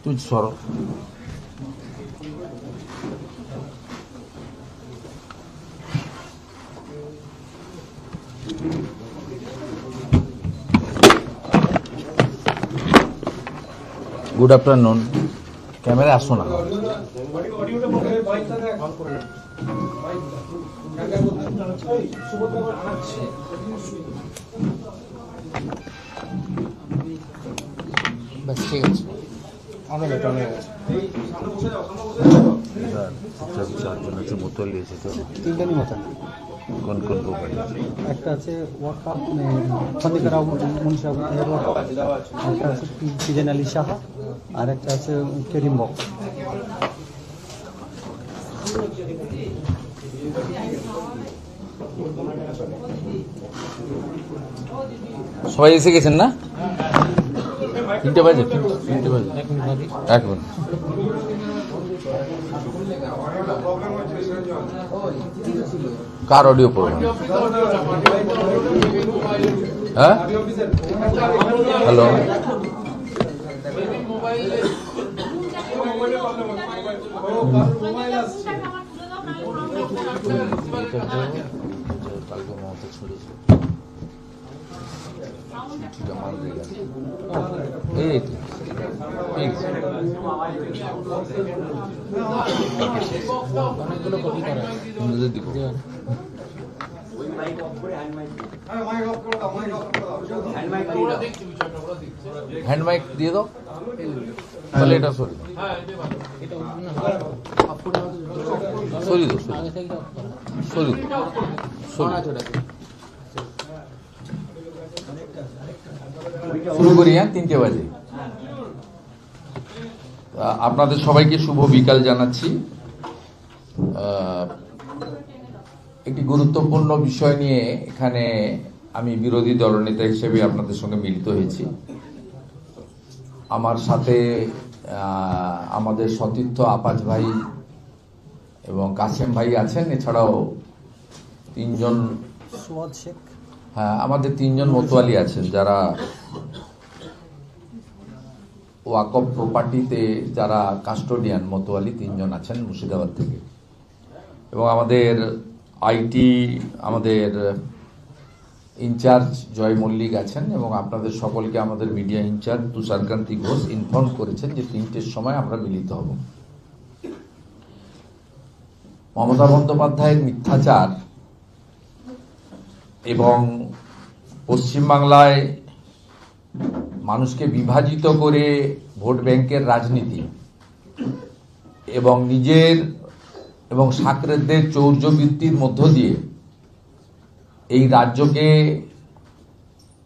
তুই সর good afternoon camera আসো না ঠিক আছে বোতল এসেছে তিনটারই মতো কোন কোন কোম্পানি একটা আছে ওয়াকা খন্দিকার মুন্সিয়াব একটা আছে সিজন আলী সাহা আর একটা আছে কেরিম বক। সবাই এসে গেছেন না? 3টে বাজে এক মিনিট কার অডিও প্রোগ্রাম? হ্যাঁ হ্যালো কালকে মমতা ছড়িয়েছে এই তো ঠিক অনেকগুলো কপি করা দিব হ্যান্ড মাইক দিয়ে দাও তাহলে এটা সরি সরি দাও সরি শুরু করি। 3টে বাজে। আপনাদের সবাইকে শুভ বিকাল জানাচ্ছি। একটি গুরুত্বপূর্ণ বিষয় নিয়ে এখানে আমি বিরোধী দলনেতা হিসেবে আপনাদের সঙ্গে মিলিত হয়েছি। আমার সাথে আমাদের সতীর্থ আপাজ ভাই এবং কাসেম ভাই আছেন, এছাড়াও 3জন আমাদের 3জন মতোয়ালি আছেন যারা ওয়াকফ প্রপার্টিতে যারা কাস্টোডিয়ান মতোয়ালি 3জন আছেন মুর্শিদাবাদ থেকে, এবং আমাদের আইটি আমাদের ইনচার্জ জয় মল্লিক আছেন, এবং আপনাদের সকলকে আমাদের media incharge Tusharkanti Ghosh inform করেছেন যে 3টের সময় আমরা মিলিত হব। মমতা বন্দ্যোপাধ্যায়ের মিথ্যাচার এবং পশ্চিমবাংলায় মানুষকে বিভাজিত করে ভোট ব্যাংকের রাজনীতি এবং নিজের এবং সাকরেদদের চৌর্যবৃত্তির মধ্য দিয়ে এই রাজ্যকে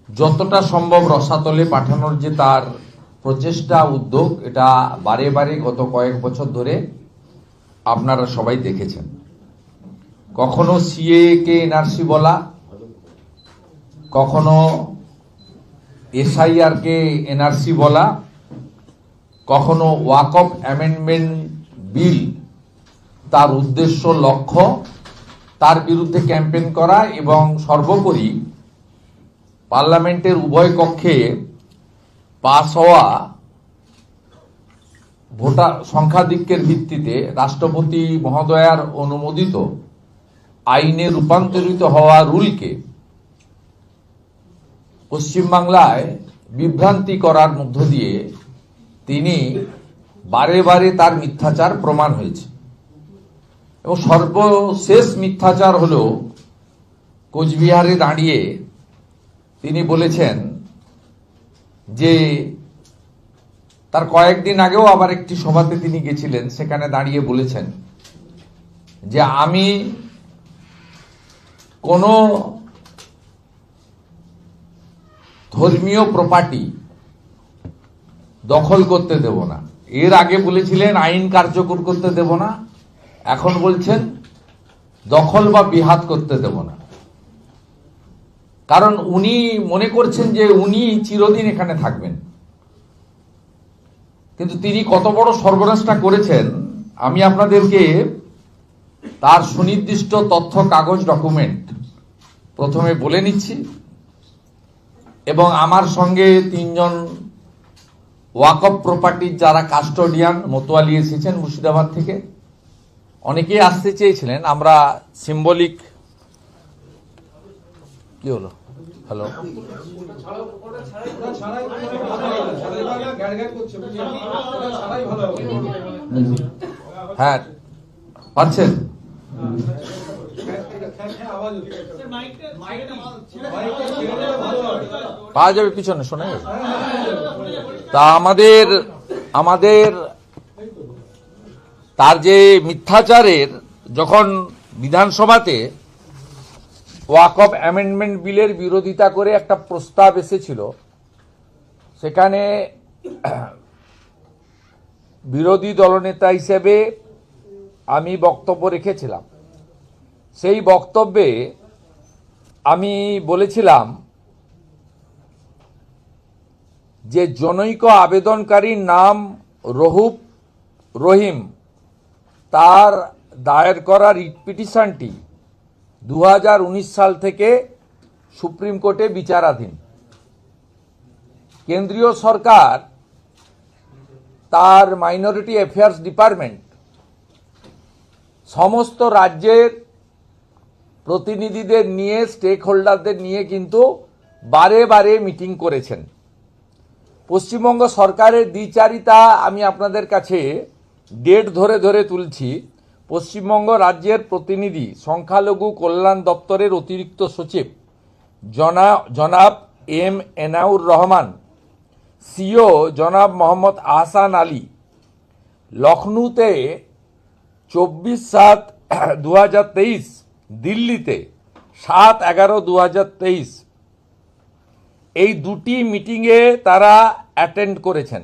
যতটা সম্ভব রসাতলে পাঠানোর যে তার প্রচেষ্টা উদ্যোগ, এটা বারে বারে গত কয়েক বছর ধরে আপনারা সবাই দেখেছেন। কখনো সিএ কে এনআরসি বলা, কখনো এসআইআর কে এনআরসি বলা, কখনো ওয়াকফ অ্যামেন্ডমেন্ট বিল তার উদ্দেশ্য লক্ষ্য তার বিরুদ্ধে ক্যাম্পেইন করা, এবং সর্বোপরি পার্লামেন্টের উভয় কক্ষে পাস হওয়া ভোটার সংখ্যাধিক্যের ভিত্তিতে রাষ্ট্রপতি মহোদয়ার অনুমোদিত আইনে রূপান্তরিত হওয়া রুলকে পশ্চিমবাংলায় বিভ্রান্তি করার মধ্য দিয়ে তিনি বারে বারে তার মিথ্যাচার প্রমাণ হয়েছে। এবং সর্বশেষ মিথ্যাচার হলো কোচবিহারে দাঁড়িয়ে তিনি বলেছেন যে তার কয়েকদিন আগেও আবার একটি সভাতে তিনি গেছিলেন, সেখানে দাঁড়িয়ে বলেছেন যে আমি কোনো ধর্মীয় প্রপার্টি দখল করতে দেব না। এর আগে বলেছিলেন আইন কার্যকর করতে দেব না, এখন বলছেন দখল বা বিহাত করতে দেব না। কারণ উনি মনে করছেন যে উনি চিরদিন এখানে থাকবেন। কিন্তু তিনি কত বড় সর্বনাশটা করেছেন আমি আপনাদেরকে তার সুনির্দিষ্ট তথ্য কাগজ ডকুমেন্ট প্রথমে বলে নিচ্ছি। এবং আমার সঙ্গে তিনজন ওয়াকফ প্রপার্টির যারা কাস্টোডিয়ান মতোয়ালি এসেছেন মুর্শিদাবাদ থেকে, অনেকেই আসতে চেয়েছিলেন। আমরা সিম্বলিক কি হলো, হ্যালো, হ্যাঁ পাচ্ছেন, পাওয়া যাবে পিছনে, শোনা যাবে। তা আমাদের তার যে মিথ্যাচারের, যখন বিধানসভাতে ওয়াকফ অ্যামেন্ডমেন্ট বিলের বিরোধিতা করে একটা প্রস্তাব এসেছিল, সেখানে বিরোধী দলনেতা হিসেবে আমি বক্তব্য রেখেছিলাম। সেই বক্তব্যে আমি বলেছিলাম যে জনৈক আবেদনকারীর নাম রহুব রহিম, তার দায়ের করা রিট পিটিশনটি 2019 সাল থেকে সুপ্রিম কোর্টে বিচারাধীন। কেন্দ্রীয় সরকার তার মাইনরিটি অ্যাফেয়ার্স ডিপার্টমেন্ট সমস্ত রাজ্যের প্রতিনিধিদের নিয়ে, স্টেক হোল্ডারদের নিয়ে কিন্তু বারে বারে মিটিং করেছেন। পশ্চিমবঙ্গ সরকারের দ্বিচারিতা আমি আপনাদের কাছে ডেট ধরে ধরে তুলছি। পশ্চিমবঙ্গ রাজ্যের প্রতিনিধি সংখ্যালঘু কল্যাণ দপ্তরের অতিরিক্ত সচিব জনাব এম এনাউর রহমান, সিও জনাব মোহাম্মদ আহসান আলী, লখনৌতে 24/7/2023, দিল্লিতে 7/11/2023 এই দুটি মিটিংয়ে তারা অ্যাটেন্ড করেছেন।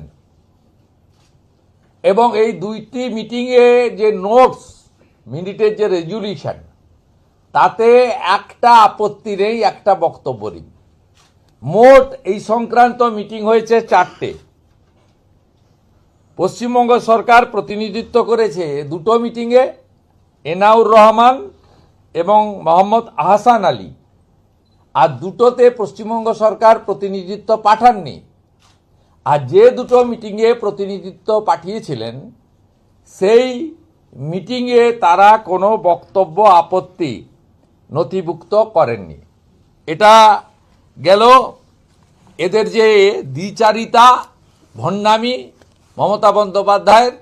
এবং এই দুইটি মিটিংয়ে যে নোটস, মিনিটের যে রেজুলিউশন, তাতে একটা আপত্তি নেই, একটা বক্তব্য নেই। মোট এই সংক্রান্ত মিটিং হয়েছে 4টে। পশ্চিমবঙ্গ সরকার প্রতিনিধিত্ব করেছে দুটো মিটিংয়ে, এনাউর রহমান এবং মোহাম্মদ আহসান আলী, আর দুটোতে পশ্চিমবঙ্গ সরকার প্রতিনিধিত্ব পাঠাননি। আর যে দুটো মিটিংয়ে প্রতিনিধিত্ব পাঠিয়েছিলেন, সেই মিটিংয়ে তারা কোনো বক্তব্য, আপত্তি নথিভুক্ত করেননি। এটা গেল এদের যে দ্বিচারিতা, ভণ্ডামি মমতা বন্দ্যোপাধ্যায়ের,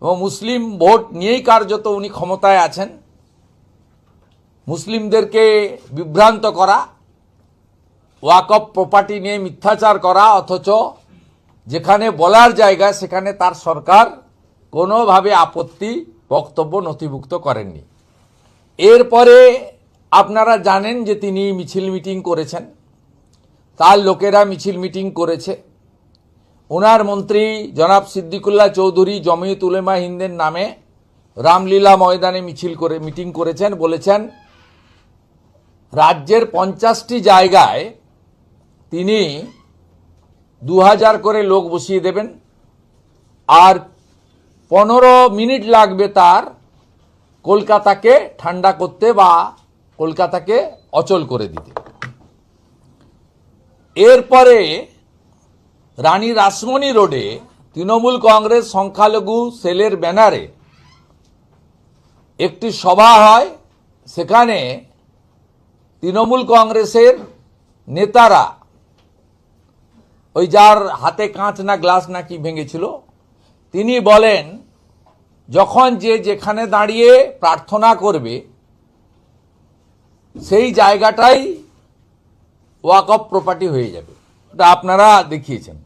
এবং মুসলিম ভোট নিয়েই কার্যত উনি ক্ষমতায় আছেন। মুসলিমদেরকে বিভ্রান্ত করা, ওয়াকফ প্রপার্টি নিয়ে মিথ্যাচার করা, অথচ যেখানে বলার জায়গা সেখানে তার সরকার কোনোভাবে আপত্তি, বক্তব্য নথিভুক্ত করেননি। এরপরে আপনারা জানেন যে তিনি মিছিল মিটিং করেছেন, তার লোকেরা মিছিল মিটিং করেছে। ওনার মন্ত্রী জনাব সিদ্দিকুল্লাহ চৌধুরী জমিয়ত উলেমা হিন্দের নামে রামলীলা ময়দানে মিটিং করেছেন। বলেছেন রাজ্যের 50টি জায়গায় তিনি 2000 করে লোক বসিয়ে দেবেন, আর 15 মিনিট লাগবে তার কলকাতাকে ঠান্ডা করতে বা কলকাতাকে অচল করে দিতে। এরপরে রানী রাসমণি রোডে তৃণমূল কংগ্রেস সংখ্যালঘু সেলের ব্যানারে একটি সভা হয়। সেখানে তৃণমূল কংগ্রেসের নেতারা ওই যার হাতে কাঁচ না গ্লাস না কি ভেঙেছিল, তিনি বলেন যখন যে যেখানে দাঁড়িয়ে প্রার্থনা করবে সেই জায়গাটাই ওয়াকফ প্রপার্টি হয়ে যাবে। এটা আপনারা দেখিয়েছেন।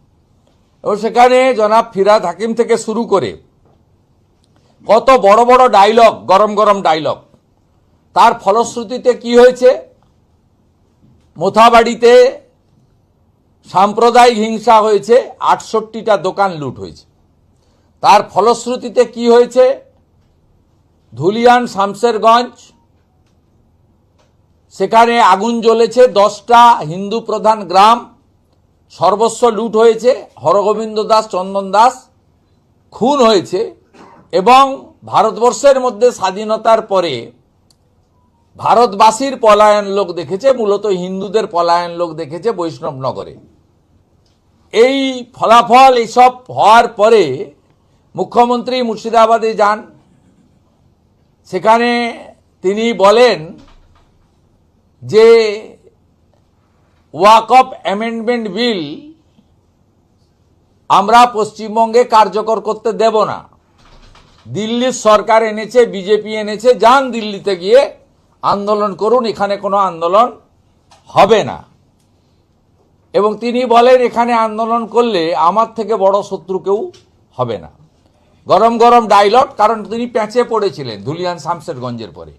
এবং সেখানে জনাব ফিরহাদ হাকিম থেকে শুরু করে কত বড় বড় ডায়লগ, গরম গরম ডায়লগ। তার ফলশ্রুতিতে কি হয়েছে? মোথাবাড়িতে সাম্প্রদায়িক হিংসা হয়েছে, 68টা দোকান লুট হয়েছে। তার ফলশ্রুতিতে কি হয়েছে? ধুলিয়ান শামশেরগঞ্জ, সেখানে আগুন জ্বলেছে, 10টা হিন্দু প্রধান গ্রাম, সর্বস্ব লুট হয়েছে, হরগোবিন্দ দাস, চন্দন দাস খুন হয়েছে। এবং ভারতবর্ষের মধ্যে স্বাধীনতার পরে ভারতবাসীর পলায়ন লোক দেখেছে, মূলত হিন্দুদের পলায়ন লোক দেখেছে বৈষ্ণবনগরে। এই ফলাফল এইসব হওয়ার পরে মুখ্যমন্ত্রী মুর্শিদাবাদে যান। সেখানে তিনি বলেন যে ওয়াকফ অ্যামেন্ডমেন্ট বিল আমরা পশ্চিমবঙ্গে কার্যকর করতে দেব না। দিল্লির সরকার এনেছে, বিজেপি এনেছে, যান দিল্লিতে গিয়ে আন্দোলন করুন, এখানে কোনো আন্দোলন হবে না। এবং তিনি বলেন এখানে আন্দোলন করলে আমার থেকে বড় শত্রু কেউ হবে না। গরম গরম ডায়লগ, কারণ তিনি প্যাঁচে পড়েছিলেন ধুলিয়ান শামশেরগঞ্জের পরে।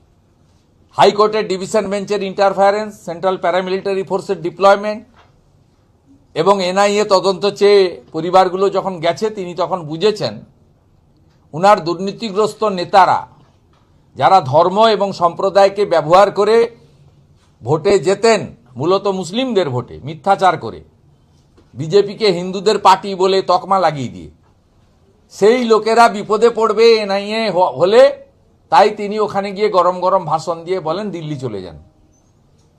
হাইকোর্টের ডিভিশন বেঞ্চের ইন্টারফারেন্স, সেন্ট্রাল প্যারামিলিটারি ফোর্সের ডিপ্লয়মেন্ট এবং এনআইএ তদন্ত চেয়ে পরিবারগুলো যখন গেছে, তিনি তখন বুঝেছেন উনার দুর্নীতিগ্রস্ত নেতারা, যারা ধর্ম এবং সম্প্রদায়কে ব্যবহার করে ভোটে জেতেন, মূলত মুসলিমদের ভোটে মিথ্যাচার করে, বিজেপিকে হিন্দুদের পার্টি বলে তকমা লাগিয়ে দিয়ে, সেই লোকেরা বিপদে পড়বে এনআইএ হলে। তাই তিনি ওখানে গিয়ে গরম গরম ভাষণ দিয়ে বলেন দিল্লি চলে যান।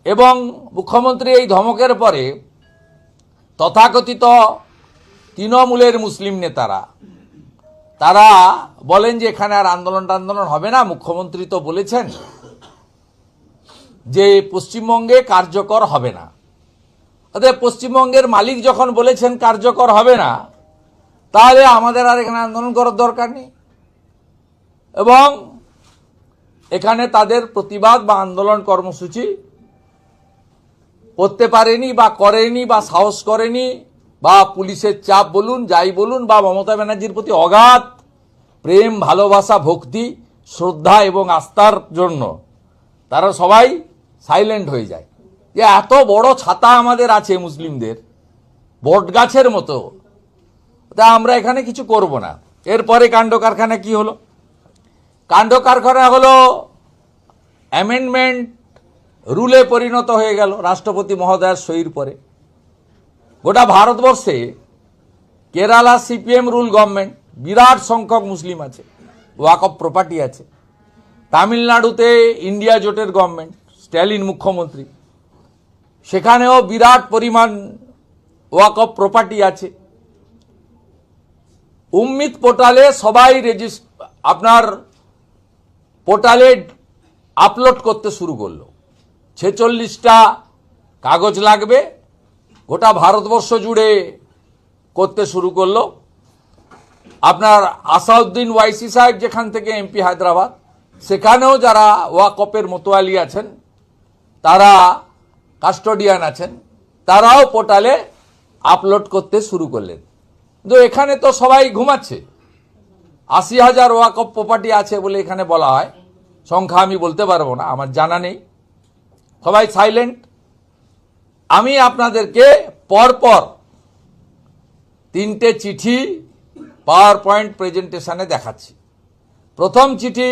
এবং মুখ্যমন্ত্রী এই ধমকের পরে তথাকথিত তৃণমূলের মুসলিম নেতারা তারা বলেন যে এখানে আর আন্দোলন হবে না, মুখ্যমন্ত্রী তো বলেছেন যে পশ্চিমবঙ্গে কার্যকর হবে না। অতএব পশ্চিমবঙ্গের মালিক যখন বলেছেন কার্যকর হবে না, তাহলে আমাদের আর এখানে আন্দোলন করার দরকার নেই। এবং এখানে তাদের প্রতিবাদ বা আন্দোলন কর্মসূচি করতে পারেনি বা করেনি বা সাহস করেনি, বা পুলিশের চাপ বলুন, যাই বলুন, বা মমতা ব্যানার্জির প্রতি অগাধ প্রেম, ভালোবাসা, ভক্তি, শ্রদ্ধা এবং আস্থার জন্য তারা সবাই সাইলেন্ট হয়ে যায়। যে এত বড় ছাতা আমাদের আছে মুসলিমদের, বট গাছের মতো, তা আমরা এখানে কিছু করব না। এরপরে কাণ্ড কারখানা কি হলো? কাণ্ড কারখানা হলো অ্যামেন্ডমেন্ট রুলে পরিণত হয়ে গেল রাষ্ট্রপতি মহোদয়ের সইর পরে। গোটা ভারতবর্ষে কেরালা সিপিএম রুল গভর্নমেন্ট, বিরাট সংখ্যক মুসলিম আছে, ওয়াকফ প্রপার্টি আছে। তামিলনাড়ুতে ইন্ডিয়া জোটের গভর্নমেন্ট, স্ট্যালিন মুখ্যমন্ত্রী, সেখানেও বিরাট পরিমাণ ওয়াকফ প্রপার্টি আছে। উম্মিদ পোর্টালে সবাই আপনার পোর্টালে আপলোড করতে শুরু করলো। 46টা কাগজ লাগবে, গোটা ভারতবর্ষ জুড়ে করতে শুরু করলো। আপনার আসাউদ্দিন ওয়াইসি সাহেব যেখান থেকে এমপি হায়দ্রাবাদ, সেখানেও যারা ওয়াকফের মোতোয়ালি আছেন, তারা কাস্টোডিয়ান আছেন, তারাও পোর্টালে আপলোড করতে শুরু করলেন। কিন্তু এখানে তো সবাই ঘুমাচ্ছে। 80,000 ওয়াকফ প্রপার্টি আছে বলে এখানে বলা হয়, সংখ্যা আমি বলতে পারবো না, আমার জানা নেই, সবাই সাইলেন্ট। আমি আপনাদেরকে পরপর 3টে চিঠি পাওয়ার পয়েন্ট প্রেজেন্টেশনে দেখাচ্ছি। প্রথম চিঠি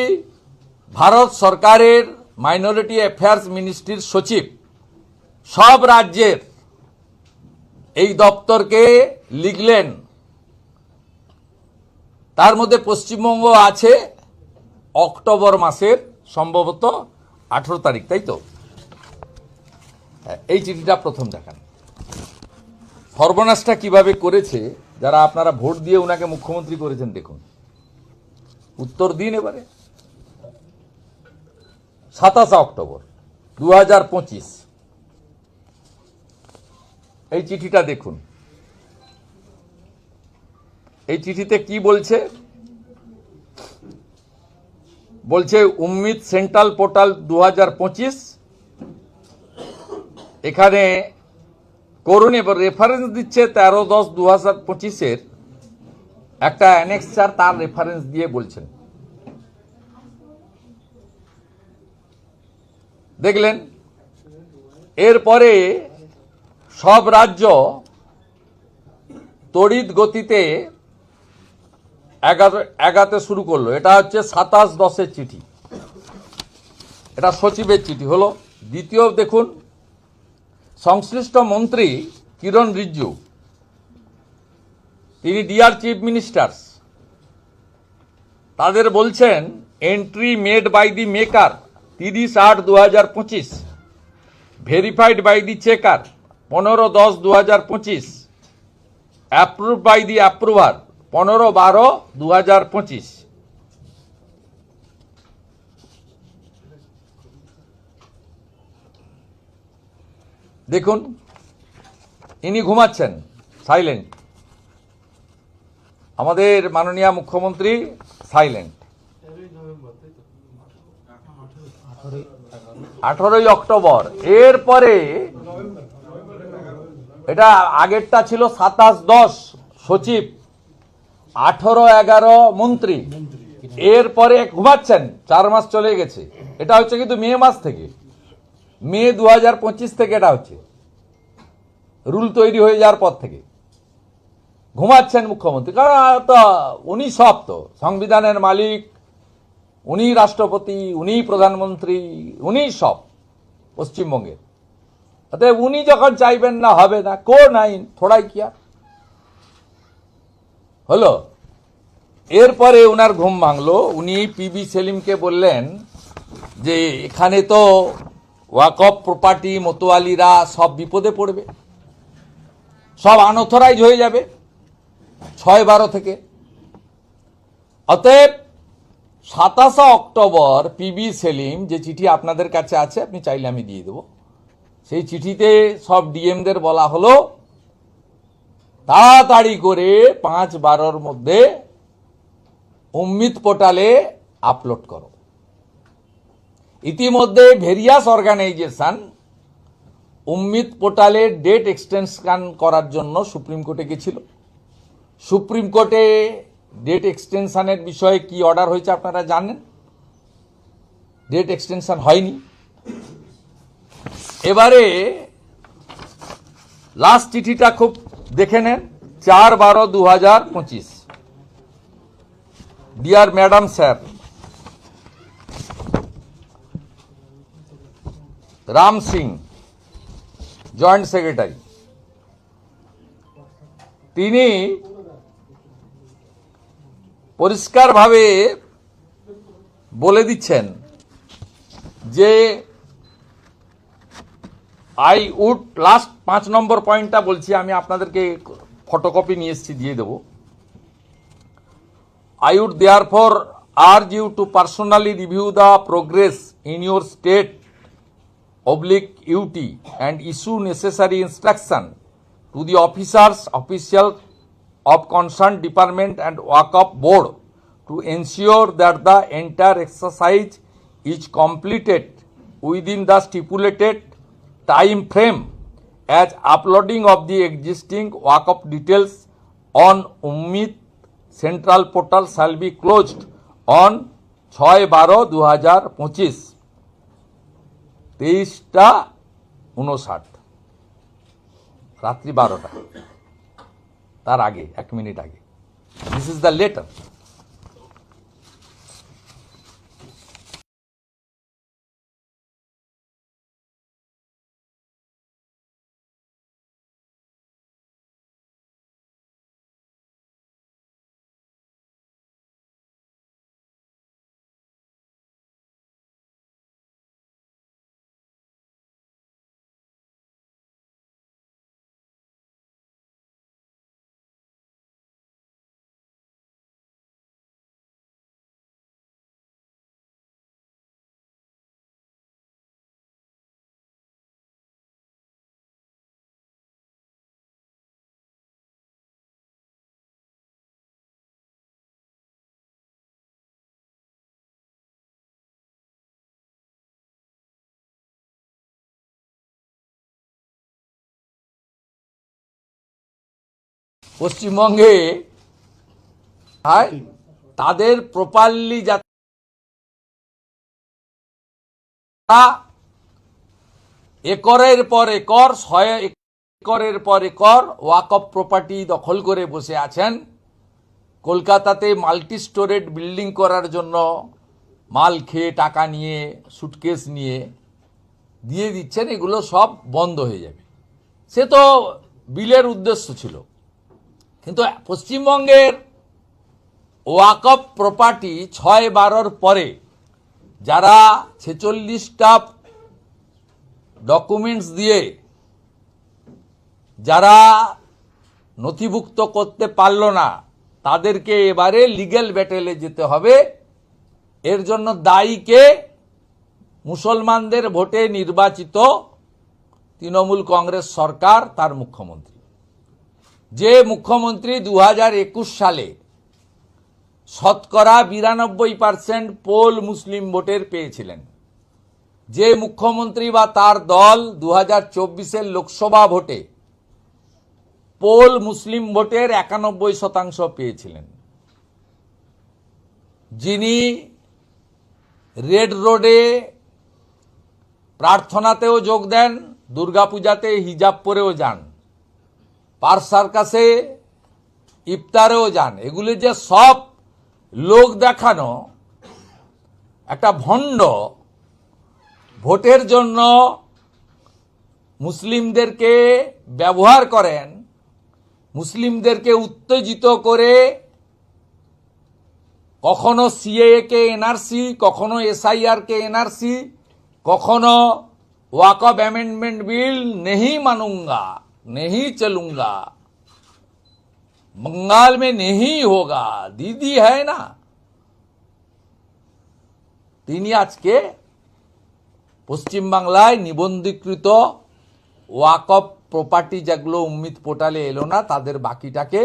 ভারত সরকারের মাইনরিটি অ্যাফেয়ার্স মিনিস্ট্রির সচিব সব রাজ্যের এই দপ্তরকে লিখলেন। তার মধ্যে পশ্চিমবঙ্গ আছে অক্টোবর মাসের সম্ভবত 18 তারিখ, তাই তো? এই চিঠিটা প্রথম দেখান। সর্বনাশটা কিভাবে করেছে, যারা আপনারা ভোট দিয়ে উনাকে মুখ্যমন্ত্রী করেছেন, দেখুন। উত্তর দিন এবারে। 27 অক্টোবর 2025 এই চিঠিটা দেখুন। এই চিঠিতে কি বলছে? বলছে উম্মিদ সেন্ট্রাল পোর্টাল 2025, এখানে করুন। এবার রেফারেন্স দিচ্ছে 13-10-2025 একটা অ্যানেক্সার, তার রেফারেন্স দিয়ে বলছেন। দেখলেন? এরপরে সব রাজ্য তড়িৎ গতিতে এগাতে শুরু করলো। এটা হচ্ছে 27-10 চিঠি, এটা সচিবের চিঠি হলো। দ্বিতীয় দেখুন, সংশ্লিষ্ট মন্ত্রী কিরণ রিজিজু, তিনি ডিয়ার চিফ মিনিস্টার্স, তাদের বলছেন entry made by the maker 30/8/2025, verified by the checker 15-10-2025, approve by the approver 15-12-2025। দেখুন, ইনি ঘুমাচ্ছেন সাইলেন্ট, আমাদের মাননীয় মুখ্যমন্ত্রী সাইলেন্ট। 18ই অক্টোবর। এরপরে এটা আগেরটা ছিল 27-10 সচিব, 18-11 মন্ত্রী। এরপরে ঘুমাচ্ছেন, 4 মাস চলে গেছে। এটা হচ্ছে কিন্তু মে মাস থেকে, মে 2025 থেকে এটা হচ্ছে, রুল তৈরি হয়ে যাওয়ার পর থেকে ঘুমাচ্ছেন মুখ্যমন্ত্রী। কারণ তো উনি সব, তো সংবিধানের মালিক উনি, রাষ্ট্রপতি উনি, প্রধানমন্ত্রী উনি সব পশ্চিমবঙ্গের। অতএব উনি যখন চাইবেন না, হবে না। কোন আইন থোড়াই কিয়া হলো। এরপরে ওনার ঘুম ভাঙলো। উনি পিবি সেলিমকে বললেন যে এখানে তো ওয়াকফ প্রপার্টি মতোয়ালিরা সব বিপদে পড়বে, সব আনঅথরাইজ হয়ে যাবে 6-12 থেকে। অতএব 27 অক্টোবর পিবি সেলিম যে চিঠি আপনাদের কাছে আছে, আপনি চাইলে আমি দিয়ে দেব, সেই চিঠিতে সব ডিএমদের বলা হলো তাড়াতাড়ি করে 5-12-র মধ্যে উম্মিদ পোর্টালে আপলোড করো। ইতিমধ্যে ভেরিয়াস অর্গানাইজেশন উম্মিদ পোর্টালে ডেট এক্সটেনশন করার জন্য সুপ্রিম কোর্টে গেছিল। সুপ্রিম কোর্টে ডেট এক্সটেনশনের বিষয়ে কি অর্ডার হয়েছে আপনারা জানেন। ডেট এক্সটেনশন হয়নি। এবারে লাস্ট চিঠিটা খুব দেখে নেন, 4-12-2025। Deer madam sir, Ram Singh, joint secretary, তিনি পরিষ্কারভাবে বলে দিচ্ছেন যে আই উড, লাস্ট 5 নম্বর পয়েন্টটা বলছি আমি, আপনাদেরকে ফটোকপি নিয়ে এসেছি, দিয়ে দেব। I would therefore urge you to personally review the progress in your state/UT and issue necessary instruction to the officials of concerned department and Waqf board to ensure that the entire exercise is completed within the stipulated time frame, as uploading of the existing Waqf details on Ummid Central Portal shall be closed on 6-12-2025, 23:59 রাত্রি 12টা, তার আগে 1 minute আগে। This is the letter. পশ্চিমবঙ্গে তাদের properly একরের পর acre 100 একরের পর একর ওয়াকফ প্রপার্টি দখল করে বসে আছেন। কলকাতাতে মাল্টি স্টোরেড বিল্ডিং করার জন্য মাল খেয়ে টাকা নিয়ে সুটকেস নিয়ে দিয়ে দিচ্ছেন, এগুলো সব বন্ধ হয়ে যাবে। সে তো বিলের উদ্দেশ্য ছিল, কিন্তু পশ্চিমবঙ্গের ওয়াকফ প্রপার্টি 6/12 পরে যারা 46টা ডকুমেন্টস দিয়ে যারা নথিভুক্ত করতে পারল না, তাদেরকে এবারে লিগ্যাল ব্যাটেলে যেতে হবে। এর জন্য দায়ীকে মুসলমানদের ভোটে নির্বাচিত তৃণমূল কংগ্রেস সরকার, তার মুখ্যমন্ত্রী। যে মুখ্যমন্ত্রী 2021 সালে শতকরা 92% পোল মুসলিম ভোটের পেয়েছিলেন, যে মুখ্যমন্ত্রী বা তার দল 2024 লোকসভা ভোটে পোল মুসলিম ভোটের 91% পেয়েছিলেন, যিনি রেড রোডে প্রার্থনাতেও যোগ দেন, দুর্গাপূজাতে হিজাব পরেও যান, পার্ক সার্কাসে ইফতারেও যান, এগুলি যে সব লোক দেখানো একটা ভণ্ড, ভোটের জন্য মুসলিমদেরকে ব্যবহার করেন, মুসলিমদেরকে উত্তেজিত করে কখনো সিএএ কে এনআরসি, কখনো এসআইআর কে এনআরসি, কখনো ওয়াকফ অ্যামেন্ডমেंट बिल नहीं मानूंगा, नहीं चलूंगा, बंगाल में नहीं होगा, दीदी है ना। তিনি আজকে পশ্চিম বাংলায় নিবন্ধীকৃত ওয়াকফ প্রপার্টি যেগুলো উম্মিত পোর্টালে এলো না, তাদের বাকিটাকে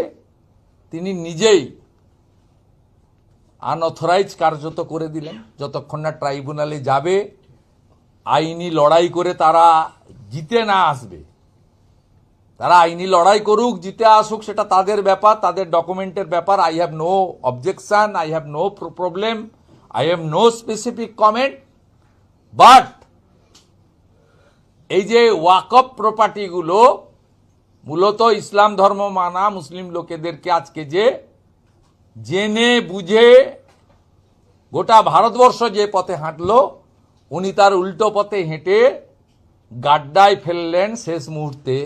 তিনি নিজেই আনঅথরাইজ কার্যত করে দিলেন। যতক্ষণ না ট্রাইব্যুনালে যাবে, আইনি লড়াই করে তারা জিতে না আসবে, তারা আইনি লড়াই করুক, জিতে আসুক, সেটা তাদের ব্যাপার, তাদের ডকুমেন্টের ব্যাপার। I have no objection, I have no problem, I have no specific comment. But এই যে ওয়াকফ প্রপার্টিগুলো মূলত ইসলাম ধর্ম মানা মুসলিম লোকেদেরকে আজকে যে জেনে বুঝে গোটা ভারতবর্ষ যে পথে হাঁটলো, উনি তার উল্টো পথে হেঁটে গাড্ডায় ফেললেন শেষ মুহূর্তে।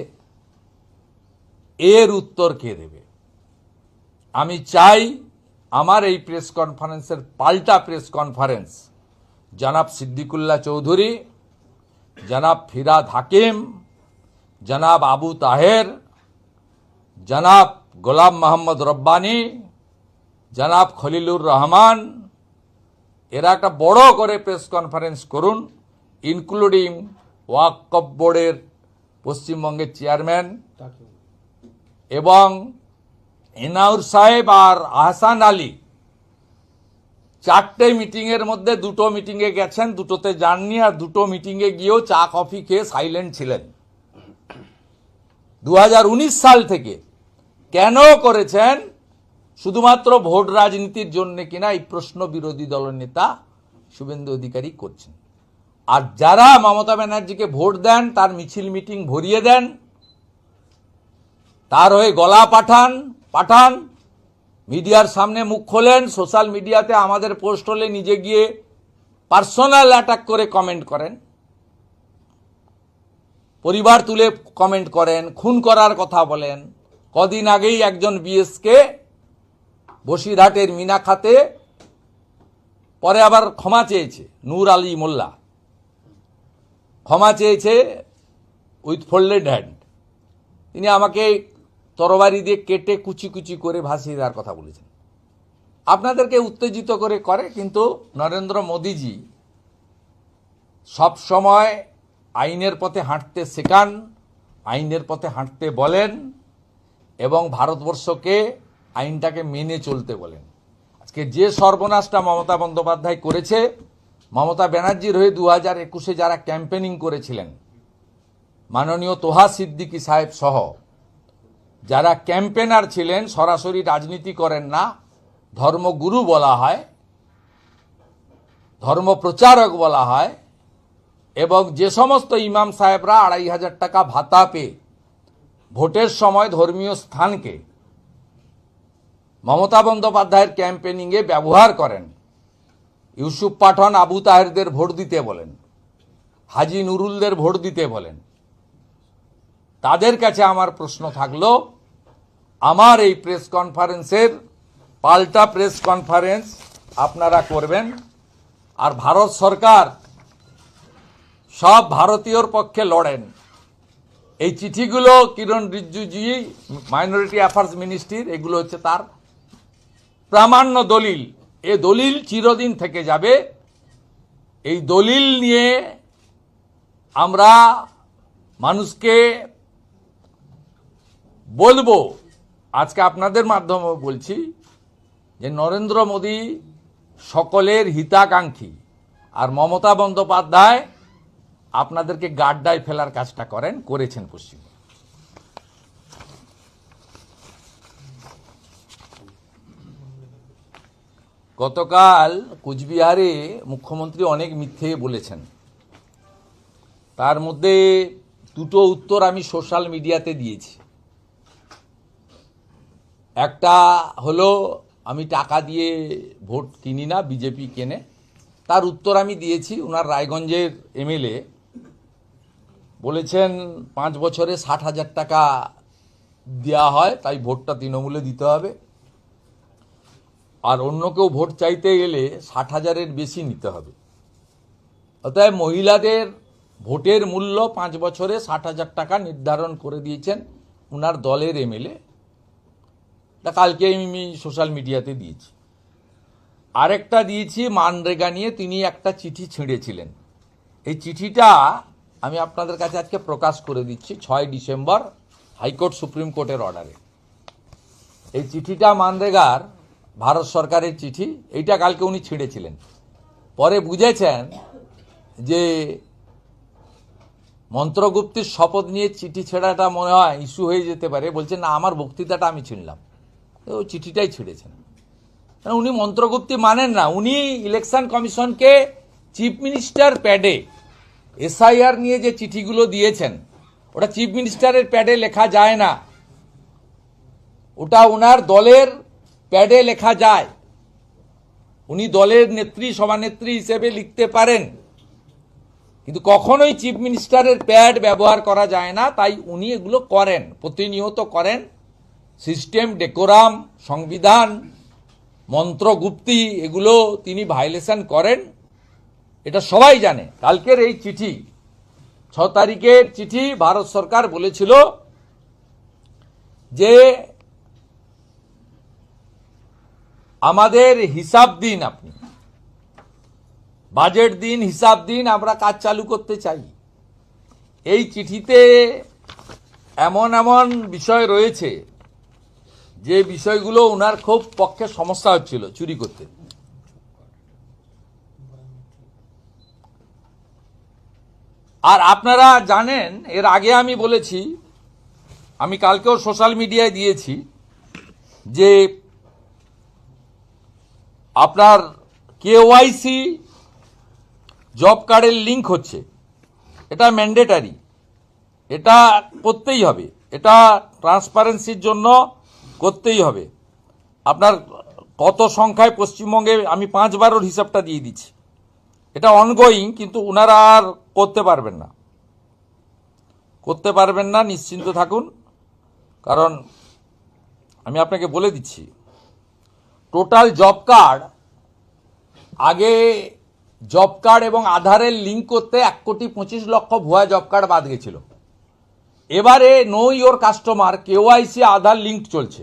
এর উত্তর কে দেবে? আমি চাই আমার এই প্রেস কনফারেন্সের পাল্টা প্রেস কনফারেন্স জনাব সিদ্দিকুল্লাহ চৌধুরী, জনাব ফিরাদ হাকিম, জনাব আবু তাহের, জনাব গোলাম মোহাম্মদ রব্বানী, জনাব খলিলুর রহমান, এরা একটা বড় করে প্রেস কনফারেন্স করুন, ইনক্লুডিং ওয়াকফ বোর্ডের পশ্চিমবঙ্গের চেয়ারম্যান এবং এনাউর সাহেব আর আহসান আলী। 4টে মিটিংয়ের মধ্যে 2টো মিটিংয়ে গেছেন, 2টোতে যাননি, আর 2টো মিটিংয়ে গিয়েও চা কফি খেয়ে সাইলেন্ট ছিলেন। 2019 সাল থেকে কেন করেছেন? শুধুমাত্র ভোট রাজনীতির জন্য কিনা, এই প্রশ্ন বিরোধী দলের নেতা শুভেন্দু অধিকারী করছেন। আর যারা মমতা ব্যানার্জিকে ভোট দেন, তার মিছিল মিটিং ভরিয়ে দেন, তার হয়ে গলা পাঠান, মিডিয়ার সামনে মুখ খোলেন, সোশ্যাল মিডিয়াতে আমাদের পোস্ট হলে নিজে গিয়ে পার্সোনাল অ্যাটাক করে কমেন্ট করেন, পরিবার তুলে কমেন্ট করেন, খুন করার কথা বলেন। কদিন আগেই একজন বিএসকে বসিরহাটের মিনাখাতে, পরে আবার ক্ষমা চেয়েছে, নূর আলী মোল্লা ক্ষমা চেয়েছে উইথ ফোল্ডেড হ্যান্ড। তিনি আমাকে তরবারি দিয়ে কেটে কুচি কুচি করে ভাসিয়ে দেওয়ার কথা বলেছেন। আপনাদেরকে উত্তেজিত করে, কিন্তু নরেন্দ্র মোদীজি সব সময় আইনের পথে হাঁটতে শেখান, আইনের পথে হাঁটতে বলেন এবং ভারতবর্ষকে আইনটাকে মেনে চলতে বলেন। আজকে যে সর্বনাশটা মমতা বন্দ্যোপাধ্যায় করেছে, মমতা ব্যানার্জির হয়ে 2021-এ যারা ক্যাম্পেনিং করেছিলেন, মাননীয় তোহা সিদ্দিকী সাহেব সহ যারা ক্যাম্পেনার ছিলেন, সরাসরি রাজনীতি করেন না, ধর্মগুরু বলা হয়, ধর্মপ্রচারক বলা হয়, এবং যে সমস্ত ইমাম সাহেবরা 2,500 টাকা ভাতা পেয়ে ভোটের সময় ধর্মীয় স্থানকে মমতা বন্দ্যোপাধ্যায়ের ক্যাম্পেনিংয়ে ব্যবহার করেন, ইউসুফ পাঠান আবু তাহেরদের ভোট দিতে বলেন, হাজি নুরুলদের ভোট দিতে বলেন, তাদের কাছে আমার প্রশ্ন থাকলো, আমার এই প্রেস কনফারেন্সের পাল্টা প্রেস কনফারেন্স আপনারা করবেন, আর ভারত সরকার সব ভারতীয়র পক্ষে লড়েন। এই চিঠিগুলো কিরণ রিজিজুজি, মাইনরিটি অ্যাফেয়ার্স মিনিস্ট্রির, এগুলো হচ্ছে তার প্রামাণ্য দলিল। এ দলিল চিরদিন থেকে যাবে। এই দলিল নিয়ে আমরা মানুষকে বলবো, আজকে আপনাদের মাধ্যমে বলছি যে নরেন্দ্র মোদী সকলের হিতাকাঙ্ক্ষী, আর মমতা বন্দ্যোপাধ্যায় আপনাদেরকে গাড্ডায় ফেলার কাজটা করেছেন পশ্চিমবঙ্গে। গতকাল কুচবিহারে মুখ্যমন্ত্রী অনেক মিথ্যে বলেছেন, তার মধ্যে দুটো উত্তর আমি সোশ্যাল মিডিয়াতে দিয়েছি। একটা হলো আমি টাকা দিয়ে ভোট কিনি না, বিজেপি কেনে, তার উত্তর আমি দিয়েছি। ওনার রায়গঞ্জের এমএলএ বলেছেন 5 বছরে 60,000 টাকা দেওয়া হয়, তাই ভোটটা তৃণমূলে দিতে হবে, আর অন্য কেউ ভোট চাইতে গেলে 60,000-এর বেশি নিতে হবে। অতএব মহিলাদের ভোটের মূল্য 5 বছরে 60,000 টাকা নির্ধারণ করে দিয়েছেন ওনার দলের এমএলএ। তা কালকে আমি সোশ্যাল মিডিয়াতে দিয়েছি। আরেকটা দিয়েছি মানরেগা নিয়ে তিনি একটা চিঠি ছিঁড়েছিলেন। এই চিঠিটা আমি আপনাদের কাছে আজকে প্রকাশ করে দিচ্ছি 6 ডিসেম্বর হাইকোর্ট সুপ্রিম কোর্টের অর্ডারে। এই চিঠিটা মানরেগার ভারত সরকারের চিঠি, এইটা কালকে উনি ছিঁড়েছিলেন। পরে বুঝেছেন যে মন্ত্রগুপ্তির শপথ নিয়ে চিঠি ছেঁড়াটা মনে হয় ইস্যু হয়ে যেতে পারে, বলছেন না আমার বক্তৃতাটা আমি ছিঁড়লাম, ওই চিঠিটাই ছিঁড়েছেন। উনি মন্ত্রগুপ্তি মানেন না। উনি ইলেকশন কমিশনকে চিফ মিনিস্টার প্যাডে এসআইআর নিয়ে যে চিঠিগুলো দিয়েছেন, ওটা চিফ মিনিস্টারের প্যাডে লেখা যায় না, ওটা ওনার দলের প্যাডে লেখা যায়। উনি দলের নেত্রী, সভানেত্রী হিসেবে লিখতে পারেন, কিন্তু কখনোই চিফ মিনিস্টারের প্যাড ব্যবহার করা যায় না। তাই উনি এগুলো করেন, প্রতিনিয়ত করেন। সিস্টেম, ডেকোরাম, সংবিধান, মন্ত্রগুপ্তি, এগুলো তিনি ভায়োলেশন করেন, এটা সবাই জানে। কালকের এই চিঠি 6 তারিখের চিঠি, ভারত সরকার বলেছিল যে আমাদের হিসাব দিন, আপনি বাজেট দিন, হিসাব দিন, আমরা কাজ চালু করতে চাই। এই চিঠিতে এমন এমন বিষয় রয়েছে যে বিষয়গুলো ওনার খুব পক্ষে সমস্যা হচ্ছিল চুরি করতে। আর আপনারা জানেন, এর আগে আমি বলেছি, আমি কালকেও সোশ্যাল মিডিয়ায় দিয়েছি, যে আপনার কেওয়াইসি জব কার্ডের লিঙ্ক হচ্ছে, এটা ম্যান্ডেটারি, এটা করতেই হবে, এটা ট্রান্সপারেন্সির জন্য করতেই হবে। আপনার কত সংখ্যায় পশ্চিমবঙ্গে, আমি 5-12 হিসাবটা দিয়ে দিচ্ছি, এটা অনগোয়িং, কিন্তু ওনারা আর করতে পারবেন না, নিশ্চিন্ত থাকুন। কারণ আমি আপনাকে বলে দিচ্ছি, টোটাল জব কার্ড, আগে জব কার্ড এবং আধারের লিঙ্ক করতে 1,25,00,000 ভুয়া জব কার্ড বাদ গেছিল। এবারে know your customer, KYC Aadhaar link চলছে।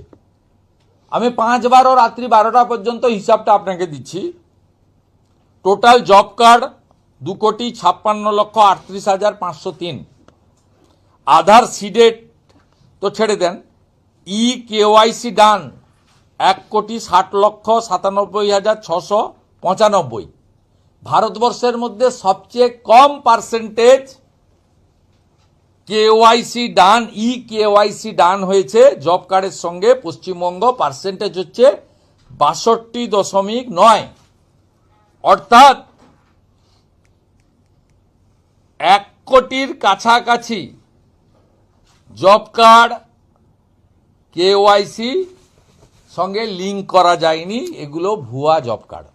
আমি 5-12 রাত্রি 12টা পর্যন্ত হিসাবটা আপনাকে দিচ্ছি। Total job card 2,56,38,503, Aadhaar seeded তো ছেড়ে দেন, ই কেওয়াইসি ডান 1,60,97,695। ভারতবর্ষের মধ্যে সবচেয়ে কম পার্সেন্টেজ কেওয়াইসি ডান, কেওয়াইসি ডান হয়েছে জব কার্ডের সঙ্গে পশ্চিমবঙ্গ পার্সেন্টেজ হচ্ছে 62.9, অর্থাৎ 1 কোটির কাছাকাছি জব কার্ড কেওয়াইসি সঙ্গে লিঙ্ক করা যায়নি, এগুলো ভুয়া জব কার্ড।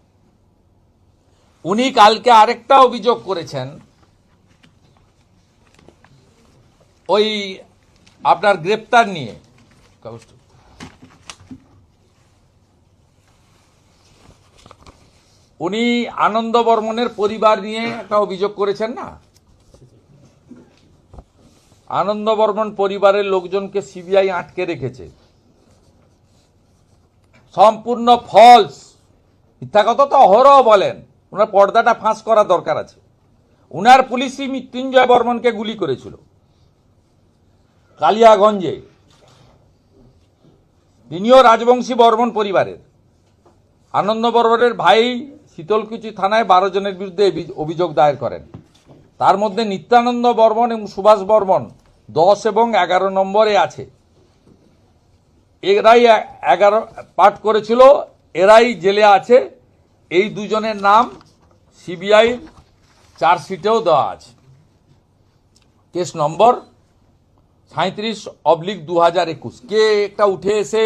উনি কালকে আরেকটা অভিযোগ করেছেন, ওই আপনার গ্রেপ্তার নিয়ে। উনি আনন্দ বর্মনের পরিবার নিয়ে একটা অভিযোগ করেছেন না, আনন্দ বর্মন পরিবারের লোকজনকে সিবিআই আটকে রেখেছে, সম্পূর্ণ ফলস, মিথ্যা কথা তো অহরহ বলেন। ওনার পর্দাটা ফাঁস করা দরকার আছে। উনার পুলিশই মৃত্যুঞ্জয় বর্মনকে গুলি করেছিল কালিয়াগঞ্জে। তিনিও রাজবংশী বর্মন পরিবারের। আনন্দ বর্মনের ভাই শীতলকুচি থানায় 12 জনের বিরুদ্ধে অভিযোগ দায়ের করেন। তার মধ্যে নিত্যানন্দ বর্মন এবং সুভাষ বর্মন 10 এবং 11 নম্বরে আছে। এরাই 11 পাঠ করেছিল, এরাই জেলে আছে। এই দুজনের নাম সিবিআই চার্জশিটেও দেওয়া আছে। Case number 37/2021। কে একটা উঠে এসে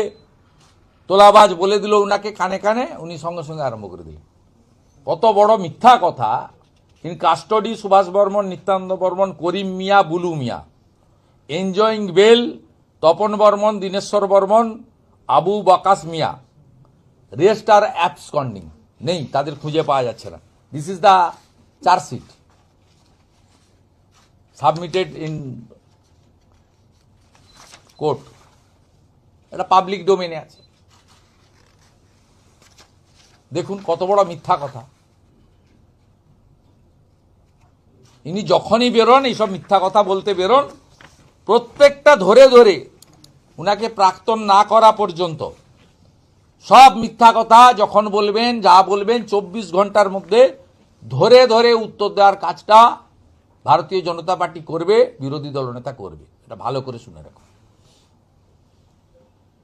তোলাবাজ বলে দিল উনাকে কানে কানে, উনি সঙ্গে সঙ্গে আরম্ভ করে দিলেন। কত বড় মিথ্যা কথা। In custody Subhash Barman, Nityananda Barman, Karim Mia, Bulu Mia. Enjoying bail Tapan Barman, Dineshwar Barman, Abu Bakas Mia. Rest আর অ্যাবসকন্ডিং, নেই, তাদের খুঁজে পাওয়া যাচ্ছে না। This is the chargesheet submitted in court. এটা পাবলিক ডোমেনে আছে। দেখুন কত বড় মিথ্যা কথা। ইনি যখনই বেরোন এইসব মিথ্যা কথা বলতে বেরোন, প্রত্যেকটা ধরে ধরে উনাকে প্রাক্তন না করা পর্যন্ত সব মিথ্যা কথা যখন বলবেন, যা বলবেন 24 ঘন্টার মধ্যে ধরে ধরে উত্তর দেওয়ার কাজটা ভারতীয় জনতা পার্টি করবে, বিরোধী দলনেতা করবে। এটা ভালো করে শুনে রাখো।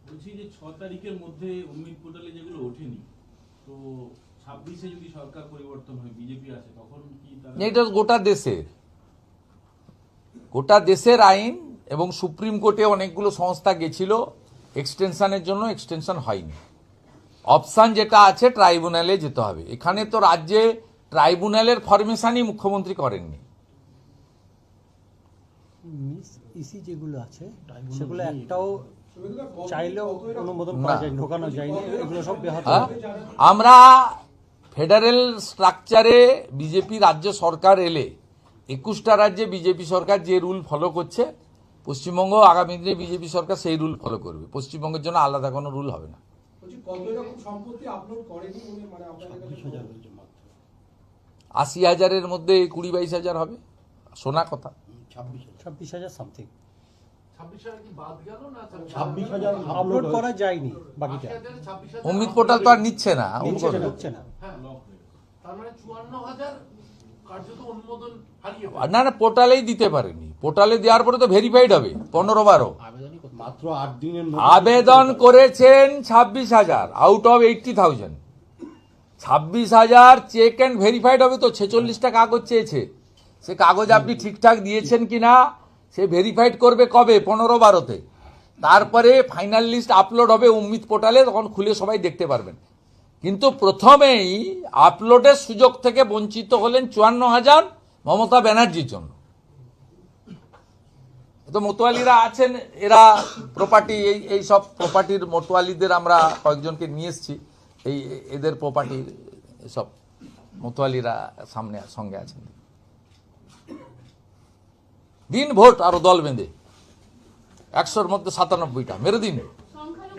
বলছি যে 6 তারিখের মধ্যে অমিত পোর্টালে যেগুলো ওঠেনি, তো 26-এ যদি সরকার পরিবর্তন হয়, বিজেপি আছে, তখন কি তারা এটা গোটা দেশের আইন, এবং সুপ্রিম কোর্টে অনেকগুলো সংস্থা গেছিল এক্সটেনশনের জন্য, এক্সটেনশন হয়নি। অপশন যেটা আছে ট্রাইব্যুনালে যেতে হবে। এখানে তো রাজ্যে ট্রাইব্যুনালের ফরমেশনই মুখ্যমন্ত্রী করেননি। ইসি যেগুলো আছে সেগুলো একটাও চাইলেও অনুমোদন করা যায়, ঢোকানো যায়নি, এগুলো সব ব্যাহত হ্যাঁ? হবে। আমরা ফেডারেল স্ট্রাকচারে বিজেপি রাজ্য সরকার এলে 21টা রাজ্যে বিজেপি সরকার যে রুল ফলো করছে, পশ্চিমবঙ্গ আগামী দিনে বিজেপি সরকার সেই রুল ফলো করবে। পশ্চিমবঙ্গের জন্য আলাদা কোনো রুল হবে না। 80,000-এর মধ্যে 20-22,000 হবে, শোনা কথা। 26,000 সামথিং 26 কি বাদ গেল না? 26,000 আপলোড করা যায়নি, বাকিটা অমিত পোর্টাল তো আর নিচ্ছে না। হচ্ছে না। হ্যাঁ, লক হয়ে গেল। তার মানে 54,000 কার্যত অনুমোদন হারিয়ে গেল। না না, পোর্টালেই দিতে পারেনি। পোর্টালে দেওয়ার পরে তো ভেরিফাইড হবে 15-12। মাত্র 8 দিনের আবেদন করেছেন 26,000 out of 80,000। 26,000 check and verified হবে তো। 46টা কাগজ চেয়েছে, সে কাগজ আপনি ঠিকঠাক দিয়েছেন কিনা সে ভেরিফাইড করবে কবে? 15-12-তে। তারপরে ফাইনাল লিস্ট আপলোড হবে অমিত পোর্টালে, তখন খুলে সবাই দেখতে পারবেন। কিন্তু প্রথমেই আপলোডের সুযোগ থেকে বঞ্চিত হলেন 54,000 মমতা ব্যানার্জির জন্য। তো মতোয়ালিরা আছেন, এরা প্রপার্টি, এই সব প্রপার্টির মতোয়ালিদের আমরা কয়েকজনকে নিয়ে এসেছি। এদের প্রপার্টির সব মতোয়ালিরা সঙ্গে আছেন। দিন ভোট আরো দল বেঁধে 100-র মধ্যে 97টা মেরে দিন।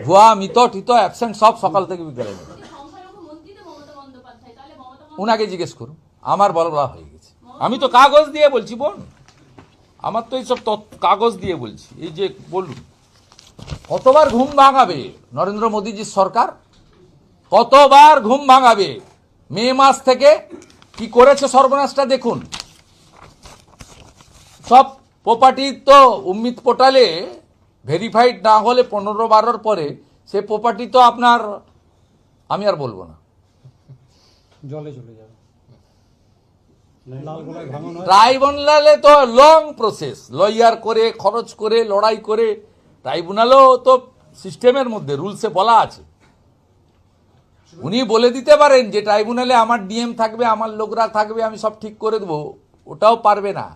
ভুয়া, মিত, টিত, অ্যাবসেন্ট সব সকাল থেকে বিকেলে। উনাকে জিজ্ঞেস করুন, আমার বলা হয়ে গেছে। আমি তো কাগজ দিয়ে বলছি বোন, আমার তো এইসব কাগজ দিয়ে বলছি। এই যে বলুন, কতবার ঘুম ভাঙাবে নরেন্দ্র মোদীজির সরকার, কতবার ঘুম ভাঙাবে? মে মাস থেকে কি করেছে সর্বনাশটা দেখুন। সব প্রপার্টি তো উম্মিত পোর্টালে ভেরিফাইড না হলে 15-12 পরে সে প্রপার্টি তো আপনার, আমি আর বলবো না, জলে চলে যাবে। লালগোলায় ভাঙন হয়। ট্রাইব্যুনালে তো লং প্রসেস, লয়ার করে খরচ করে লড়াই করে, ট্রাইব্যুনালও তো সিস্টেমের মধ্যে রুলসে বলা আছে। উনি বলে দিতে পারেন যে ট্রাইব্যুনালে আমার ডিএম থাকবে, আমার লোকরা থাকবে, আমি সব ঠিক করে দেবো, ওটাও পারবে না,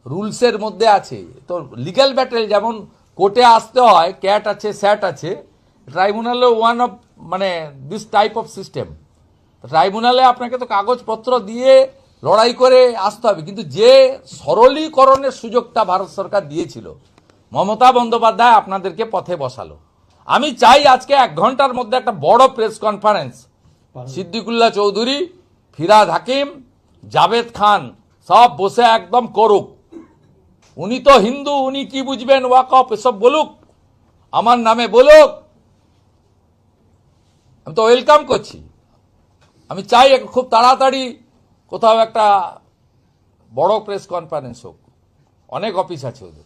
রুলসের মধ্যে আছে। তো লিগ্যাল ব্যাটেল যেমন কোর্টে আসতে হয়, ক্যাট আছে স্যাট আছে, ট্রাইব্যুনালে ওয়ান অফ মানে দিস টাইপ অফ সিস্টেম। ট্রাইব্যুনালে আপনাকে তো কাগজপত্র দিয়ে লড়াই করে আসতে হবে, কিন্তু যে সরলীকরণের সুযোগটা ভারত সরকার দিয়েছিল, মমতা বন্দ্যোপাধ্যায় আপনাদেরকে পথে বসালো। আমি চাই আজকে 1 ঘন্টার মধ্যে একটা বড় প্রেস কনফারেন্স সিদ্দিকুল্লাহ চৌধুরী, ফিরাদ হাকিম, জাভেদ খান সব বসে একদম করুক। উনি তো হিন্দু, উনি কি বুঝবেন ওয়াকফ, এসব বলুক, আমার নামে বলুক, আমি তো ওয়েলকাম করছি। আমি চাই খুব তাড়াতাড়ি কোথাও একটা বড় প্রেস কনফারেন্স হোক, অনেক অফিস আছে ওদের।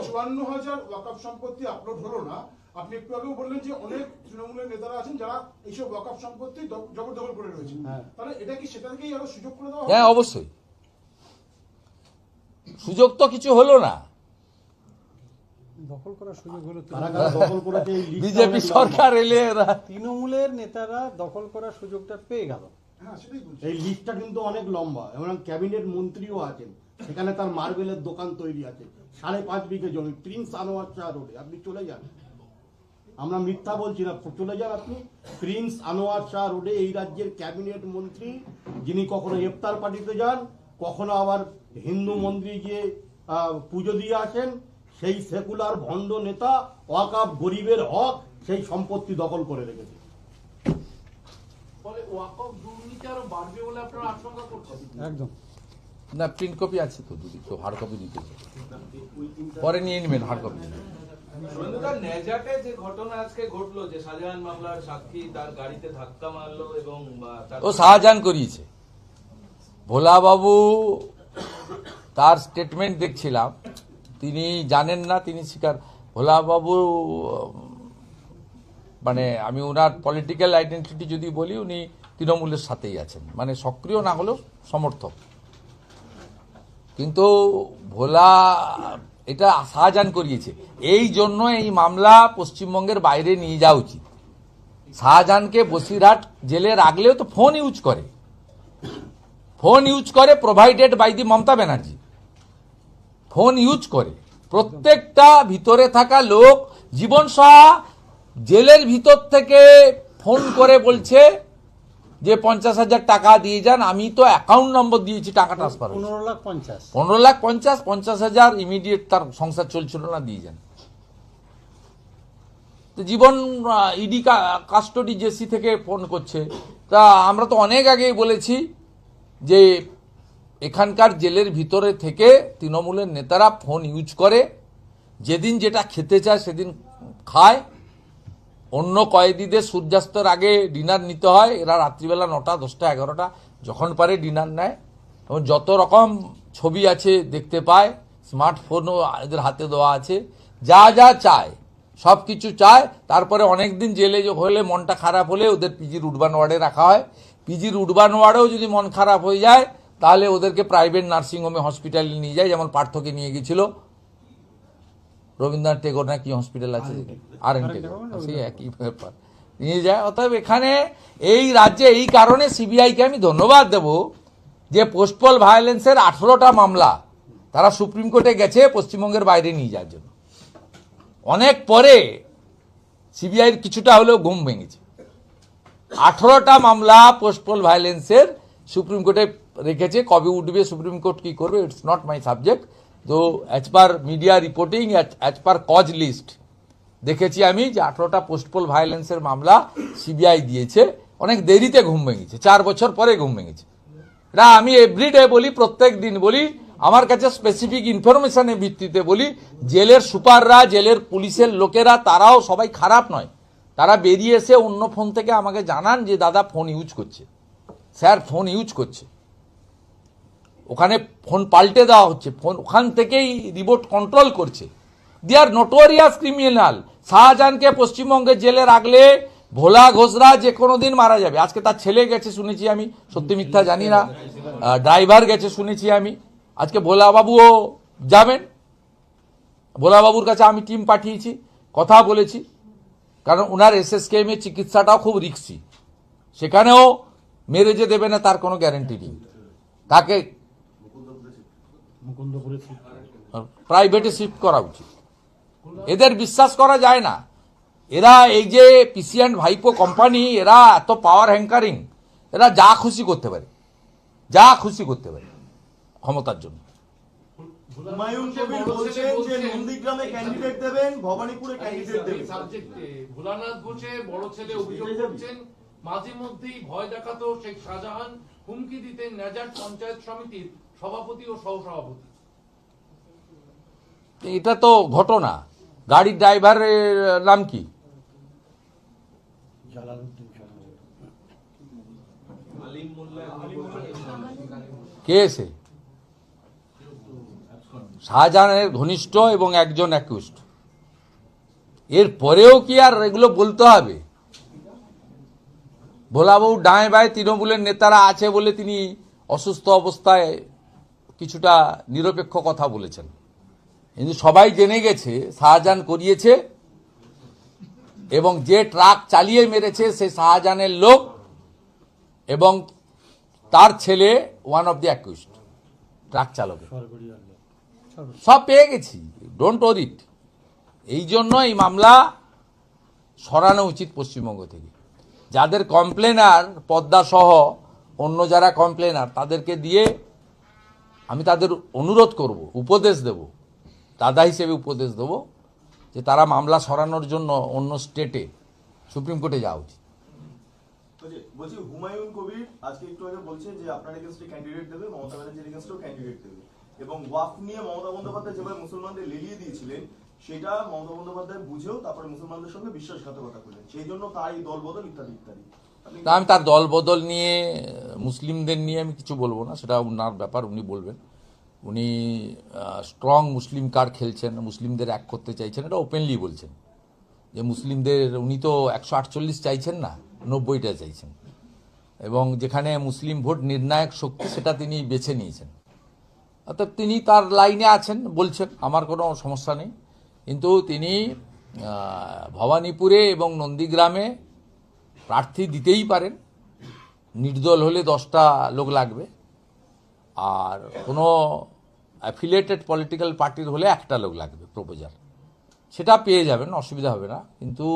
54,000 ওয়াকফ সম্পত্তি আপলোড হলো না। আপনি একটু আগেও বললেন যে অনেক তৃণমূলের নেতারা আছেন যারা এইসব ওয়াকফ সম্পত্তি জবরদখল করে রয়েছে, তাহলে এটা কি সেটা থেকেই আরো সুযোগ করে দেওয়া হবে? হ্যাঁ, অবশ্যই সুযোগ তো কিছু হলো না, দখল করার সুযোগ হলো কারা কারা দখল করেছে এই লিস্টটা বিজেপি অনেক লম্বা। সরকার এলে এরা তৃণমূলের নেতারা দখল করার সুযোগটা পেয়ে গেল। হ্যাঁ, সেটাই বলছি। এই লিস্টটা কিন্তু অনেক লম্বা, এবং ক্যাবিনেট মন্ত্রীও আছেন সেখানে, তার মার্বেলের দোকান তৈরি আছে 5.5 বিঘে জমি প্রিন্স আনোয়ার শাহ রোডে। আপনি চলে যান, আমরা মিথ্যা বলছি না, চলে যান আপনি প্রিন্স আনোয়ার শাহ রোডে। এই রাজ্যের ক্যাবিনেট মন্ত্রী, যিনি কখনো ইফতার পার্টিতে যান, কখনো আবার হিন্দু মন্দিরে গিয়ে পুজো দিয়ে আসেন, সেই সেকুলার ভণ্ড নেতা ওয়াকফ গরিবের হক সেই সম্পত্তি দখল করে রেখেছে। ফলে ওয়াকফ দুর্নীতি আরো বাড়বে বলে আপনারা আশঙ্কা করছেন? একদম। না, প্রিন্ট কপি আছে তো, দুদিন তো হার্ড কপি দিতে পরে নিয়ে নেবেন, হার্ড কপি। সুরেন্দ্রদা, ন্যাজাটে যে ঘটনা আজকে ঘটলো, যে শাহজাহান মামলার সাক্ষী তার গাড়িতে ধাক্কা মারলো এবং ও শাহজাহান করিয়েছে। ভোলাবাবু তার স্টেটমেন্ট দেখছিলাম, তিনি জানেন না, তিনি স্বীকার, ভোলাবাবু মানে আমি ওনার পলিটিক্যাল আইডেন্টিটি যদি বলি, উনি তৃণমূলের সাথেই আছেন, মানে সক্রিয় না হলেও সমর্থক। কিন্তু ভোলা এটা শাহজাহান করিয়েছে, এই জন্য এই মামলা পশ্চিমবঙ্গের বাইরে নিয়ে যাওয়া উচিত। শাহজাহানকে বসিরহাট জেলে রাখলেও তো ফোন ইউজ করে, provided by the Mamata Banerjee, phone use করে। প্রত্যেকটা ভিতরে থাকা লোক, জীবন সাহা জেলের ভিতর থেকে ফোন করে বলছে যে 50,000 টাকা দিয়ে যান, আমি তো অ্যাকাউন্ট নম্বর দিয়েছি, টাকা ট্রান্সফার 15,50,000। 15,50,000, 50,000 ইমিডিয়েট, তার সংসার চলছিল না, দিয়ে যান। তো জীবন ইডি কাস্টডি জেসি থেকে ফোন করছে। তা আমরা তো অনেক আগেই বলেছি যে এখানকার জেলের ভিতরে থেকে তৃণমূলের নেতারা ফোন ইউজ করে, যেদিন যেটা খেতে চায় সেদিন খায়। অন্য কয়েদিদের সূর্যাস্তের আগে ডিনার নিতে হয়, এরা রাত্রিবেলা 9টা, 10টা, 11টা যখন পারে ডিনার নেয়। এবং যত রকম ছবি আছে দেখতে পায়, স্মার্টফোনও এদের হাতে দেওয়া আছে, যা যা চায় সব কিছু চায়। তারপরে অনেক দিন জেলে হলে, মনটা খারাপ হলে ওদের পিজির উডবান ওয়ার্ডে রাখা হয়। পিজির উডবান ওয়ার্ডেও যদি মন খারাপ হয়ে যায়, তাহলে ওদেরকে প্রাইভেট নার্সিংহোমে, হসপিটালে নিয়ে যায়, যেমন পার্থকে নিয়ে গেছিল রবীন্দ্রনাথ টেগোর না কি হসপিটাল আছে, আর এন টেগোর, সেই একই ব্যাপার, নিয়ে যায়। অতএব এখানে এই রাজ্যে এই কারণে সিবিআইকে আমি ধন্যবাদ দেব যে পোস্টপল ভায়োলেন্সের 18টা মামলা তারা সুপ্রিম কোর্টে গেছে পশ্চিমবঙ্গের বাইরে নিয়ে যাওয়ার জন্য। অনেক পরে সিবিআইয়ের কিছুটা হলেও ঘুম ভেঙেছে। 18টা মামলা পোস্টপল ভায়োলেন্সের সুপ্রিম কোর্টে রেখেছে। কবে উঠবে সুপ্রিম কোর্ট, কি করবে, ইটস নট মাই সাবজেক্ট। তো as per media reporting, as per cause list দেখেছি আমি যে 18টা পোস্টপল ভায়োলেন্সের মামলা সিবিআই দিয়েছে। অনেক দেরিতে ঘুম ভেঙেছে, 4 বছর পরে ঘুম ভেঙেছে। এটা আমি এভরিডে বলি, প্রত্যেক দিন বলি, আমার কাছে স্পেসিফিক ইনফরমেশনের ভিত্তিতে বলি। জেলের সুপাররা, জেলের পুলিশের লোকেরা, তারাও সবাই খারাপ নয়। তারা বেরিয়ে এসে অন্য ফোন থেকে আমাকে জানান যে দাদা ফোন ইউজ করছে, স্যার ফোন ইউজ করছে। ওখানে ফোন পাল্টে দেওয়া হচ্ছে, ফোন ওখান থেকেই রিমোট কন্ট্রোল করছে। দে আর নোটোরিয়াস ক্রিমিনাল। শাহজাহানকে পশ্চিমবঙ্গের জেলে রাখলে ভোলা ঘোষরা যে কোনো দিন মারা যাবে। আজকে তার ছেলে গেছে শুনেছি আমি, সত্যি মিথ্যা জানি না, ড্রাইভার গেছে শুনেছি আমি। আজকে ভোলাবাবুও যাবেন, ভোলাবাবুর কাছে আমি টিম পাঠিয়েছি, কথা বলেছি, কারণ ওনার এসএসকেএমের চিকিৎসাটাও খুব রিস্কি, সেখানেও মেরে যে দেবে না তার কোনো গ্যারেন্টি নেই। তাকে মুকুন্দপুরে প্রাইভেটে শিফট করা উচিত। এদের বিশ্বাস করা যায় না। এরা এই যে পিসিএন্ড ভাইপো কোম্পানি, এরা এত পাওয়ার হ্যাঙ্কারিং, এরা যা খুশি করতে পারে, যা খুশি করতে পারে ক্ষমতার জন্য। হুমায়ুন কবির বলছেন যে নন্দীগ্রামে ক্যান্ডিডেট দেবেন, ভবানীপুরে ক্যান্ডিডেট দেবেন। সাবজেক্টে ভোলানাথ ঘোষের বড় ছেলে অভিযোগ করছেন মাঝে মধ্যেই ভয় দেখাতো শেখ শাহজাহান, হুমকি দিতেন নেজার পঞ্চায়েত সমিতির সভাপতি ও সহসভাপতি। এটা তো ঘটনা। গাড়ির ড্রাইভারের নাম কি? জালালউদ্দিন কে এসে? শাহজাহানের ঘনিষ্ঠ এবং একজন অ্যাকিউজড। এর পরেও কি আর এগুলো বলতে হবে? ভোলাবাবু ডাঁয়ে বাঁয়ে তৃণমূলের নেতারা আছে বলে তিনি অসুস্থ অবস্থায় কিছুটা নিরপেক্ষ কথা বলেছেন, কিন্তু সবাই জেনে গেছে শাহজাহান করিয়েছে, এবং যে ট্রাক চালিয়ে মেরেছে সে শাহজাহানের লোক এবং তার ছেলে one of the accused, truck চালকের। সব পেয়ে গেছি, ডোন্ট ওরিট। এই জন্য এই মামলা সরানো উচিত পশ্চিমবঙ্গ থেকে। যাদের কমপ্লেনার পদ্মা সহ অন্য যারা কমপ্লেনার, তাদেরকে দিয়ে আমি তাদের অনুরোধ করব, উপদেশ দেব, দাদা হিসেবে উপদেশ দেব যে তারা মামলা সরানোর জন্য অন্য স্টেটে সুপ্রিম কোর্টে যাওয়া উচিত। বলছি হুমায়ুন কবির আজকে একটু আগে বলছে যে আপনার এগেইনস্টে ক্যান্ডিডেট দেবে, মমতা ব্যানার্জির এগেইনস্টেও ক্যান্ডিডেট দেবে, এবং ওয়াকফ নিয়ে মমতা বন্দ্যোপাধ্যায় যেভাবে মুসলমানদের লেলিয়ে দিয়েছিলেন সেটা মমতা বন্দ্যোপাধ্যায় বুঝেও তারপরে মুসলমানদের সঙ্গে বিশ্বাসঘাতকতা করলেন, সেই জন্য তার এই দলবদল ইত্যাদি ইত্যাদি। তা আমি তার দল বদল নিয়ে, মুসলিমদের নিয়ে আমি কিছু বলবো না, সেটা ওনার ব্যাপার, উনি বলবেন। উনি স্ট্রং মুসলিম কার্ড খেলছেন, মুসলিমদের এক করতে চাইছেন, এটা ওপেনলি বলছেন যে মুসলিমদের, উনি তো 148 চাইছেন না, 90টা চাইছেন, এবং যেখানে মুসলিম ভোট নির্ণায়ক শক্তি সেটা তিনি বেছে নিয়েছেন। অর্থাৎ তিনি তার লাইনে আছেন, বলছেন, আমার কোনো সমস্যা নেই। কিন্তু তিনি ভবানীপুরে এবং নন্দীগ্রামে প্রার্থী দিতেই পারেন, নির্দল হলে 10টা লোক লাগবে, আর কোনো অ্যাফিলিয়েটেড পলিটিক্যাল পার্টির হলে 1টা লোক লাগবে প্রপোজার, সেটা পেয়ে যাবেন, অসুবিধা হবে না। কিন্তু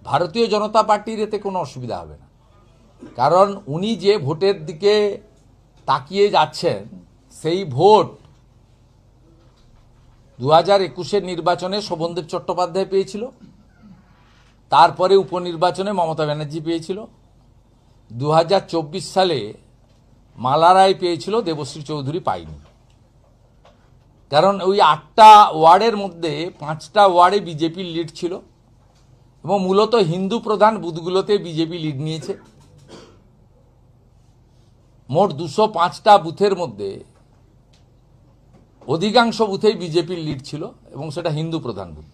ভারতীয় জনতা পার্টির এতে কোনো অসুবিধা হবে না, কারণ উনি যে ভোটের দিকে তাকিয়ে যাচ্ছেন সেই ভোট 2021-এর নির্বাচনে শোভনদেব চট্টোপাধ্যায় পেয়েছিল, তারপরে উপনির্বাচনে মমতা ব্যানার্জি পেয়েছিল, 2024 সালে মালা রায় পেয়েছিল, দেবশ্রী চৌধুরী পায়নি। কারণ ওই 8টা ওয়ার্ডের মধ্যে 5টা ওয়ার্ডে বিজেপির লিড ছিল, এবং মূলত হিন্দু প্রধান বুথগুলোতে বিজেপি লিড নিয়েছে। মোট 205টা বুথের মধ্যে অধিকাংশ বুথেই বিজেপির লিড ছিল, এবং সেটা হিন্দু প্রধান বুথ।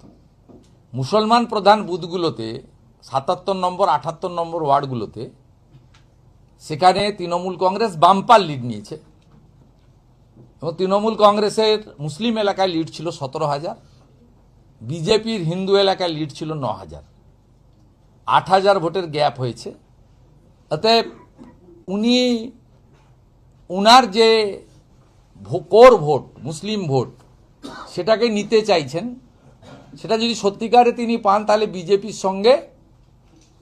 মুসলমান প্রধান বুথগুলোতে 77 নম্বর 78 নম্বর ওয়ার্ডগুলোতে সেখানে তৃণমূল কংগ্রেস বাম্পার লিড নিয়েছে, এবং তৃণমূল কংগ্রেসের মুসলিম এলাকায় লিড ছিল 17,000, বিজেপির হিন্দু এলাকায় লিড ছিল 9,000, 8,000 ভোটের গ্যাপ হয়েছে। অতএব উনি উনার যে কোর ভোট, মুসলিম ভোট, সেটাকে নিতে চাইছেন। সেটা যদি সত্যিকারে তিনি পান, তাহলে বিজেপির সঙ্গে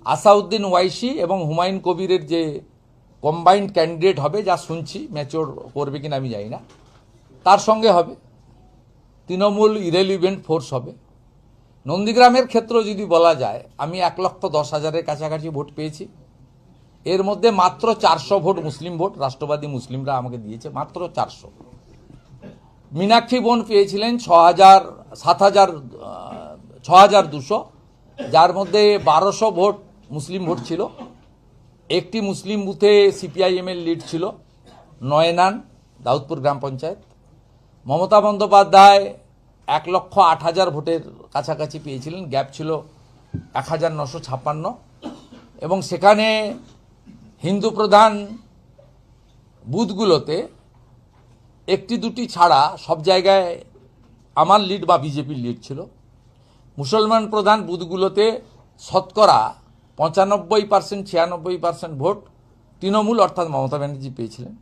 আসাউদ্দিন ওয়াইসি এবং হুমায়ুন কবিরের যে কম্বাইন্ড ক্যান্ডিডেট হবে, যা শুনছি, ম্যাচিওর করবে কিনা আমি জানি না, তার সঙ্গে হবে। তৃণমূল ইরেলিভেন্ট ফোর্স হবে। নন্দীগ্রামের ক্ষেত্রে যদি বলা যায়, আমি 1,10,000-এর কাছাকাছি ভোট পেয়েছি, এর মধ্যে মাত্র 400 ভোট মুসলিম ভোট, রাষ্ট্রবাদী মুসলিমরা আমাকে দিয়েছে, মাত্র 400। মীনাক্ষী বোন পেয়েছিলেন 6,200, যার মধ্যে 1200 ভোট মুসলিম ভোট ছিল, একটি মুসলিম বুথে সিপিআইএমের লিড ছিল নয়নান দাউদপুর গ্রাম পঞ্চায়েত। মমতা বন্দ্যোপাধ্যায় 1,08,000 ভোটের কাছাকাছি পেয়েছিলেন, গ্যাপ ছিল 1,956, এবং সেখানে হিন্দু প্রধান বুথগুলোতে একটি দুটি ছাড়া সব জায়গায় আমার লিড বা বিজেপির লিড ছিল। মুসলমান প্রধান বুথগুলোতে শতকরা 95%, 96% ভোট তৃণমূল অর্থাৎ মমতা ব্যানার্জি পেয়েছিলেন।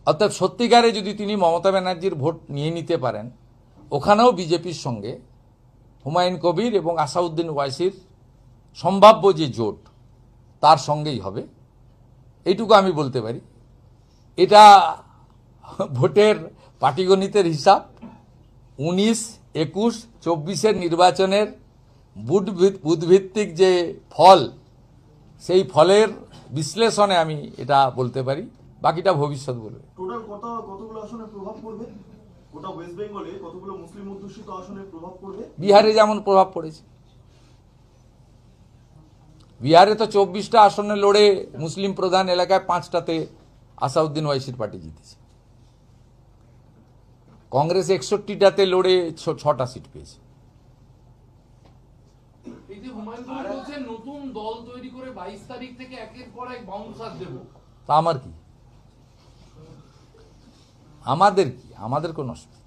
অর্থাৎ সত্যিকারে যদি তিনি মমতা ব্যানার্জির ভোট নিয়ে নিতে পারেন, ওখানেও বিজেপির সঙ্গে হুমায়ুন কবির এবং আসাউদ্দিন ওয়াইসির সম্ভাব্য যে জোট তার সঙ্গেই হবে, এইটুকু আমি বলতে পারি। এটা ভোটের পাটিগণিতের হিসাব। 19, 21, 24 নির্বাচনের বুথভিত্তিক যে ফল, সেই ফলের বিশ্লেষণে আমি এটা বলতে পারি, বাকিটা ভবিষ্যৎ বলবে। টোটাল কতগুলো আসনে প্রভাব পড়বে? গোটা ওয়েস্ট বেঙ্গলে কতগুলো মুসলিম অধ্যুষিত আসনে প্রভাব পড়বে? বিহারে যেমন প্রভাব পড়েছে। বিহারে তো 24টা আসনে লড়ে মুসলিম প্রধান এলাকায় 5টাতে আসাউদ্দিন ওয়াইসির পার্টি জিতেছে। কংগ্রেস 61টাতে লড়ে 6টা সিট পেয়েছে। এই যে হুমায়ুন কবির বলছেন নতুন দল তৈরি করে 22 তারিখ থেকে একের পর এক বাউন্সার দেব, তা আমার কি, আমাদের কি, আমাদের কোন অসুবিধা?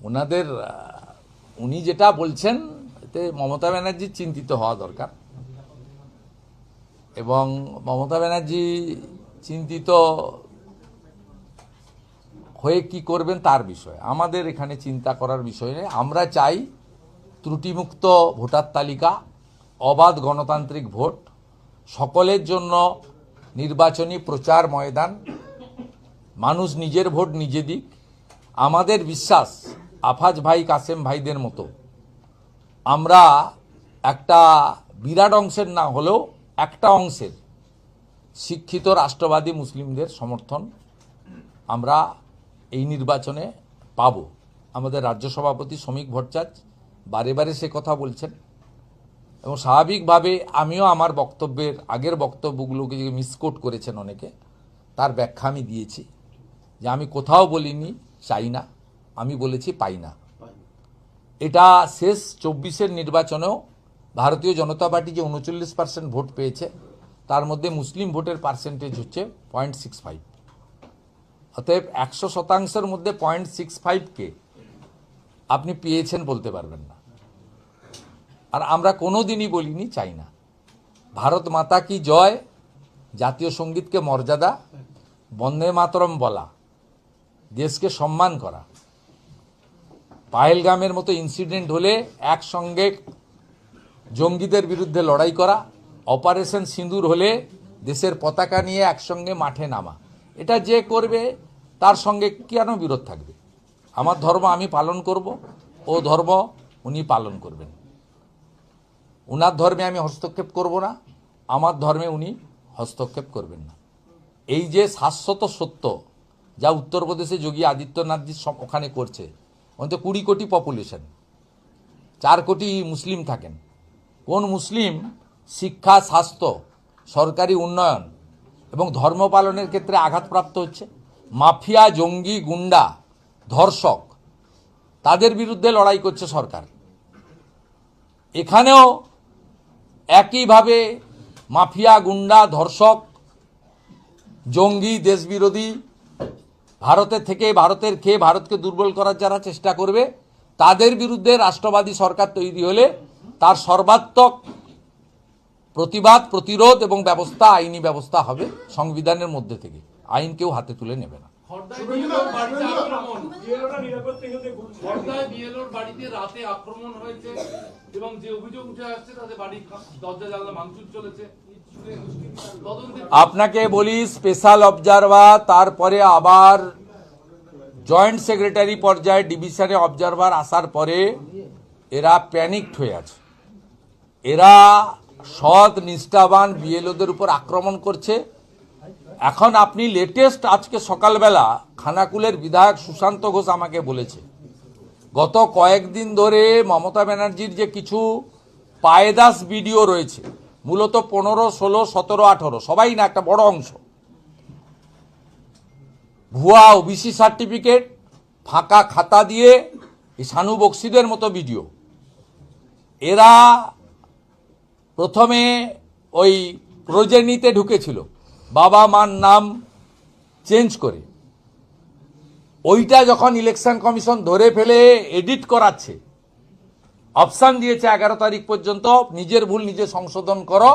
ওনাদের উনি যেটা বলছেন এতে মমতা ব্যানার্জি চিন্তিত হওয়া দরকার, এবং মমতা ব্যানার্জি চিন্তিত হয়ে কি করবেন তার বিষয়, আমাদের এখানে চিন্তা করার বিষয় নেই। আমরা চাই ত্রুটিমুক্ত ভোটার তালিকা, অবাধ গণতান্ত্রিক ভোট, সকলের জন্য নির্বাচনী প্রচার ময়দান, মানুষ নিজের ভোট নিজে দিক। আমাদের বিশ্বাস আফাজ ভাই, কাসেম ভাইদের মতো আমরা একটা বিরাট অংশের না হলেও একটা অংশের শিক্ষিত রাষ্ট্রবাদী মুসলিমদের সমর্থন আমরা এই নির্বাচনে পাব। আমাদের রাজ্য সভাপতি শ্রমিক ভট্টাচার্য বারে বারে সে কথা বলছেন, এবং স্বাভাবিকভাবে আমিও আমার বক্তব্যের আগের বক্তব্যগুলোকে যে মিসকোট করেছেন অনেকে, তার ব্যাখ্যা আমি দিয়েছি যে আমি কোথাও বলিনি চাই না, আমি বলেছি পাই না। এটা শেষ 24-এর নির্বাচনেও ভারতীয় জনতা পার্টি যে 39% ভোট পেয়েছে, তার মধ্যে মুসলিম ভোটের পার্সেন্টেজ হচ্ছে 0.65। অতএব 100%-এর মধ্যে 0.65কে আপনি পেয়েছেন বলতে পারবেন না। আর আমরা কোনোদিনই বলিনি চাই না। ভারত মাতা কি জয়, জাতীয় সঙ্গীতকে মর্যাদা, বন্দে মাতরম বলা, দেশকে সম্মান করা, পাহেলগামের মতো ইনসিডেন্ট হলে একসঙ্গে জঙ্গিদের বিরুদ্ধে লড়াই করা, অপারেশন সিঁদুর হলে দেশের পতাকা নিয়ে একসঙ্গে মাঠে নামা, এটা যে করবে তার সঙ্গে কেন বিরোধ থাকবে? আমার ধর্ম আমি পালন করব, ও ধর্ম উনি পালন করবেন। উনার ধর্মে আমি হস্তক্ষেপ করব না, আমার ধর্মে উনি হস্তক্ষেপ করবেন না। এই যে শাশ্বত সত্য যা উত্তরপ্রদেশে যোগী আদিত্যনাথজি ওখানে করছে, অন্তত 20 কোটি পপুলেশন, 4 কোটি মুসলিম থাকেন। কোন মুসলিম শিক্ষা, স্বাস্থ্য, সরকারি উন্নয়ন এবং ধর্ম পালনের ক্ষেত্রে আঘাতপ্রাপ্ত হচ্ছে? মাফিয়া, জঙ্গি, গুন্ডা, ধর্ষক, তাদের বিরুদ্ধে লড়াই করছে সরকার। এখানেও একইভাবে মাফিয়া, গুন্ডা, ধর্ষক, জঙ্গি, দেশবিরোধী, ভারতের থেকে ভারতের খেয়ে ভারতকে দুর্বল করার যারা চেষ্টা করবে, তাদের বিরুদ্ধে রাষ্ট্রবাদী সরকার তৈরি হলে তার সর্বাত্মক প্রতিবাদ, প্রতিরোধ এবং ব্যবস্থা, আইনি ব্যবস্থা হবে সংবিধানের মধ্যে থেকে। আইন কেউ হাতে তুলে নেবে না। খড়দায় বিএলওর বাড়িতে আক্রমণ, খড়দায় বিএলওর বাড়িতে রাতে আক্রমণ হয়েছে এবং যে অভিযোগ উঠে আসছে তাদের বাড়ির দরজা জানলা ভাঙচুর চলেছে। আপনাকে বলি, স্পেশাল অবজারভার, তারপরে আবার জয়েন্ট সেক্রেটারি পর্যায়ে ডিভিশনে অবজারভার আসার পরে এরা প্যানিকড হয়ে আছে। এরা সৎ নিষ্ঠাবান বিএলওদের উপর আক্রমণ করছে। এখন আপনি লেটেস্ট আজকে সকালবেলা খানাকুলের বিধায়ক সুশান্ত ঘোষ আমাকে বলেছে, গত কয়েকদিন ধরে মমতা ব্যানার্জির যে কিছু পায়েদাস ভিডিও রয়েছে মূলত 15, 16, 17, 18 সবাই না, একটা বড় অংশ ভুয়া ওবিসি সার্টিফিকেট, ফাঁকা খাতা দিয়ে এই শানু বক্সিদের মতো ভিডিও। এরা প্রথমে ওই প্রজেনিতে ঢুকেছিল বাবা মার নাম চেঞ্জ করে, ওইটা যখন ইলেকশন কমিশন ধরে ফেলে এডিট করাচ্ছে, অপশান দিয়েছে 11 তারিখ পর্যন্ত নিজের ভুল নিজে সংশোধন করো,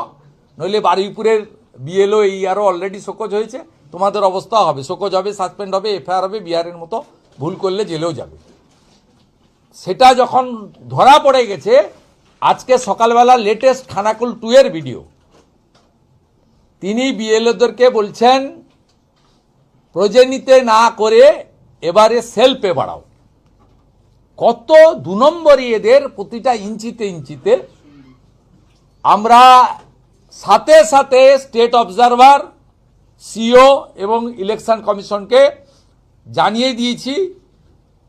নইলে বারুইপুরের বিএলও এই আরও অলরেডি শোকজ হয়েছে, তোমাদের অবস্থা হবে, শোকজ হবে, সাসপেন্ড হবে, এফআইআর হবে, বিহারের মতো ভুল করলে জেলেও যাবে। সেটা যখন ধরা পড়ে গেছে, আজকে সকালবেলা লেটেস্ট খানাকুল 2 এর ভিডিও, তিনি বিএলওদেরকে বলছেন প্রজেনিতে না করে এবারে সেলফে বাড়াও। কত 2 নম্বরই এদের, প্রতিটা ইঞ্চিতে ইঞ্চিতে। আমরা সাথে সাথে স্টেট অবজারভার, সিও এবং ইলেকশন কমিশনকে জানিয়ে দিয়েছি,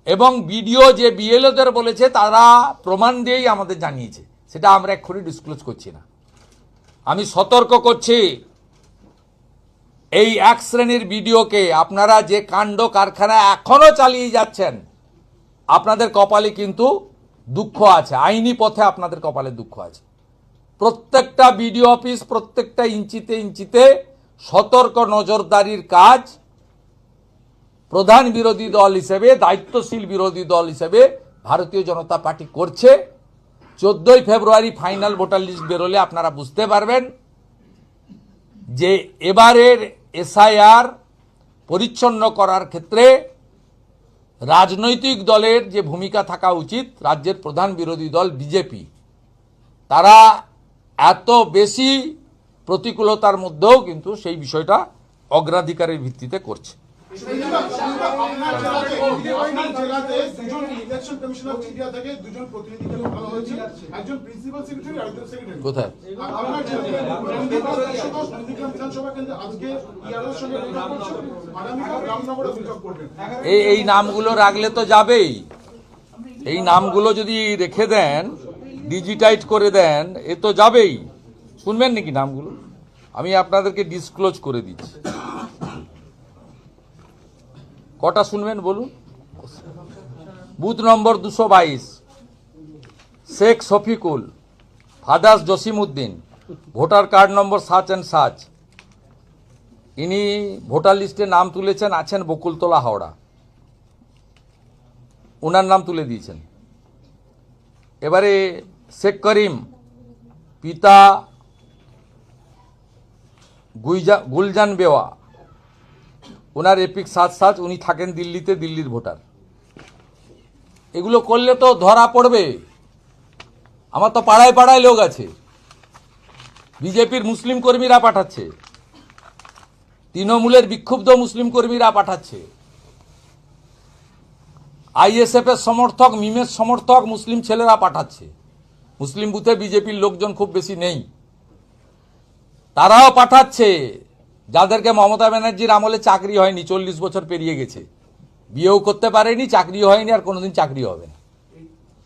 এবং ভিডিও যে বিএলওদের বলেছে তারা প্রমাণ দিয়েই আমাদের জানিয়েছে, সেটা আমরা এক্ষুনি ডিসক্লোজ করছি না। আমি সতর্ক করছি, এই 1 শ্রেণীর ভিডিওকে আপনারা যে কাণ্ড কারখানা এখনো চালিয়ে যাচ্ছেন, আপনাদের কপালে কিন্তু দুঃখ আছে, আইনি পথে আপনাদের কপালে দুঃখ আছে। প্রত্যেকটা বিডিও অফিস, প্রত্যেকটা ইঞ্চিতে ইঞ্চিতে সতর্ক নজরদারির কাজ প্রধান বিরোধী দল হিসেবে, দায়িত্বশীল বিরোধী দল হিসেবে ভারতীয় জনতা পার্টি করছে। 14ই ফেব্রুয়ারি ফাইনাল ভোটার লিস্ট বেরোলে আপনারা বুঝতে পারবেন যে এবারের এসআইআর পরিচ্ছন্ন করার ক্ষেত্রে রাজনৈতিক দলের যে ভূমিকা থাকা উচিত, রাজ্যের প্রধান বিরোধী দল বিজেপি, তারা এত বেশি প্রতিকূলতার মধ্যেও কিন্তু সেই বিষয়টা অগ্রাধিকারের ভিত্তিতে করছে। আপনার জেলাতে দুজন ইলেকশন কমিশনার অফ ইন্ডিয়া থেকে দুজন প্রতিনিধিকে পাঠানো হয়েছে, একজন প্রিন্সিপাল সেক্রেটারি আর একজন সেক্রেটারি। কোথায়? আপনার নন্দীগ্রাম বিধানসভা কেন্দ্রে আজকে ইয়ারের সঙ্গে বৈঠক করছে, আগামীকাল রামনগরে বৈঠক করবেন। এই নামগুলো রাখলে তো যাবেই, এই নামগুলো যদি রেখে দেন, ডিজিটাইজ করে দেন, এ তো যাবেই। শুনবেন নাকি নামগুলো? আমি আপনাদেরকে ডিসক্লোজ করে দিচ্ছি। কটা শুনবেন বলুন? Booth number 222 Sheikh Shafikul, father's Jasimuddin, voter card number 7 ইনি ভোটার লিস্টে নাম তুলেছেন, আছেন বকুলতলা, হাওড়া, ওনার নাম তুলে দিয়েছেন। এবারে শেখ করিম, পিতা গুলজান বেওয়া, ওনার এপিক 7, উনি থাকেন দিল্লিতে, দিল্লির ভোটার। এগুলো করলে তো ধরা পড়বে। আমার তো পাড়ায় পাড়ায় লোক আছে, বিজেপির মুসলিম কর্মীরা পাঠাচ্ছে, তৃণমূলের বিক্ষুব্ধ মুসলিম কর্মীরা পাঠাচ্ছে, আইএসএফ এর সমর্থক, মিমের সমর্থক মুসলিম ছেলেরা পাঠাচ্ছে। মুসলিম বুথে বিজেপির লোকজন খুব বেশি নেই, তারাও পাঠাচ্ছে। যাদেরকে মমতা ব্যানার্জির আমলে চাকরি হয়নি, 40 বছর পেরিয়ে গেছে, বিয়েও করতে পারেনি, চাকরি হয়নি, আর কোনোদিন চাকরি হবে না,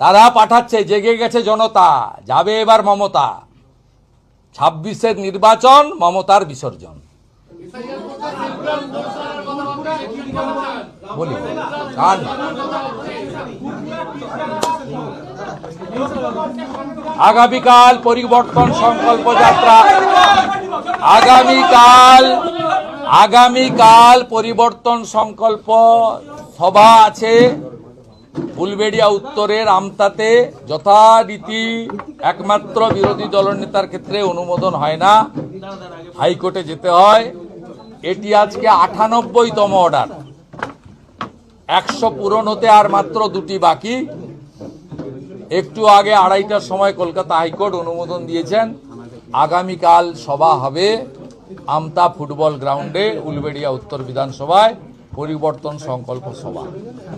তারা পাঠাচ্ছে। জেগে গেছে জনতা, যাবে এবার মমতা। 26-এর নির্বাচন, মমতার বিসর্জন। বলি আগামীকাল পরিবর্তন সংকল্প যাত্রা, আগামীকাল পরিবর্তন সংকল্প সভা আছে উলবেড়িয়া উত্তরের আমতাতে। যথারীতি একমাত্র বিরোধী দলনেতার ক্ষেত্রে অনুমোদন হয় না, হাইকোর্টে যেতে হয়। এটি আজকে 98তম অর্ডার, 100 পূরণ হতে আর মাত্র 2টি বাকি। একটু আগে 2:30টার সময় কলকাতা হাইকোর্ট অনুমোদন দিয়েছেন। আগামীকাল সভা হবে আমতা ফুটবল গ্রাউন্ডে, উলবেড়িয়া উত্তর বিধানসভায়, পরিবর্তন সংকল্প সভা।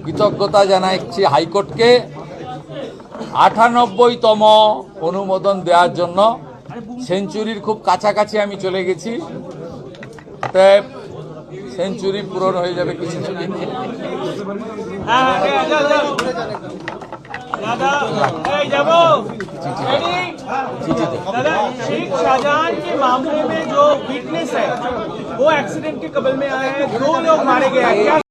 কৃতজ্ঞতা জানাচ্ছি হাইকোর্টকে 98তম অনুমোদন দেওয়ার জন্য। সেঞ্চুরির খুব কাছাকাছি আমি চলে গেছি, অতএব সেঞ্চুরি পূরণ হয়ে যাবে কিছু। दादा शेख शाहजहां के मामले में जो विटनेस है वो एक्सीडेंट के कबल में आए हैं, 2 लोग मारे गए हैं, क्या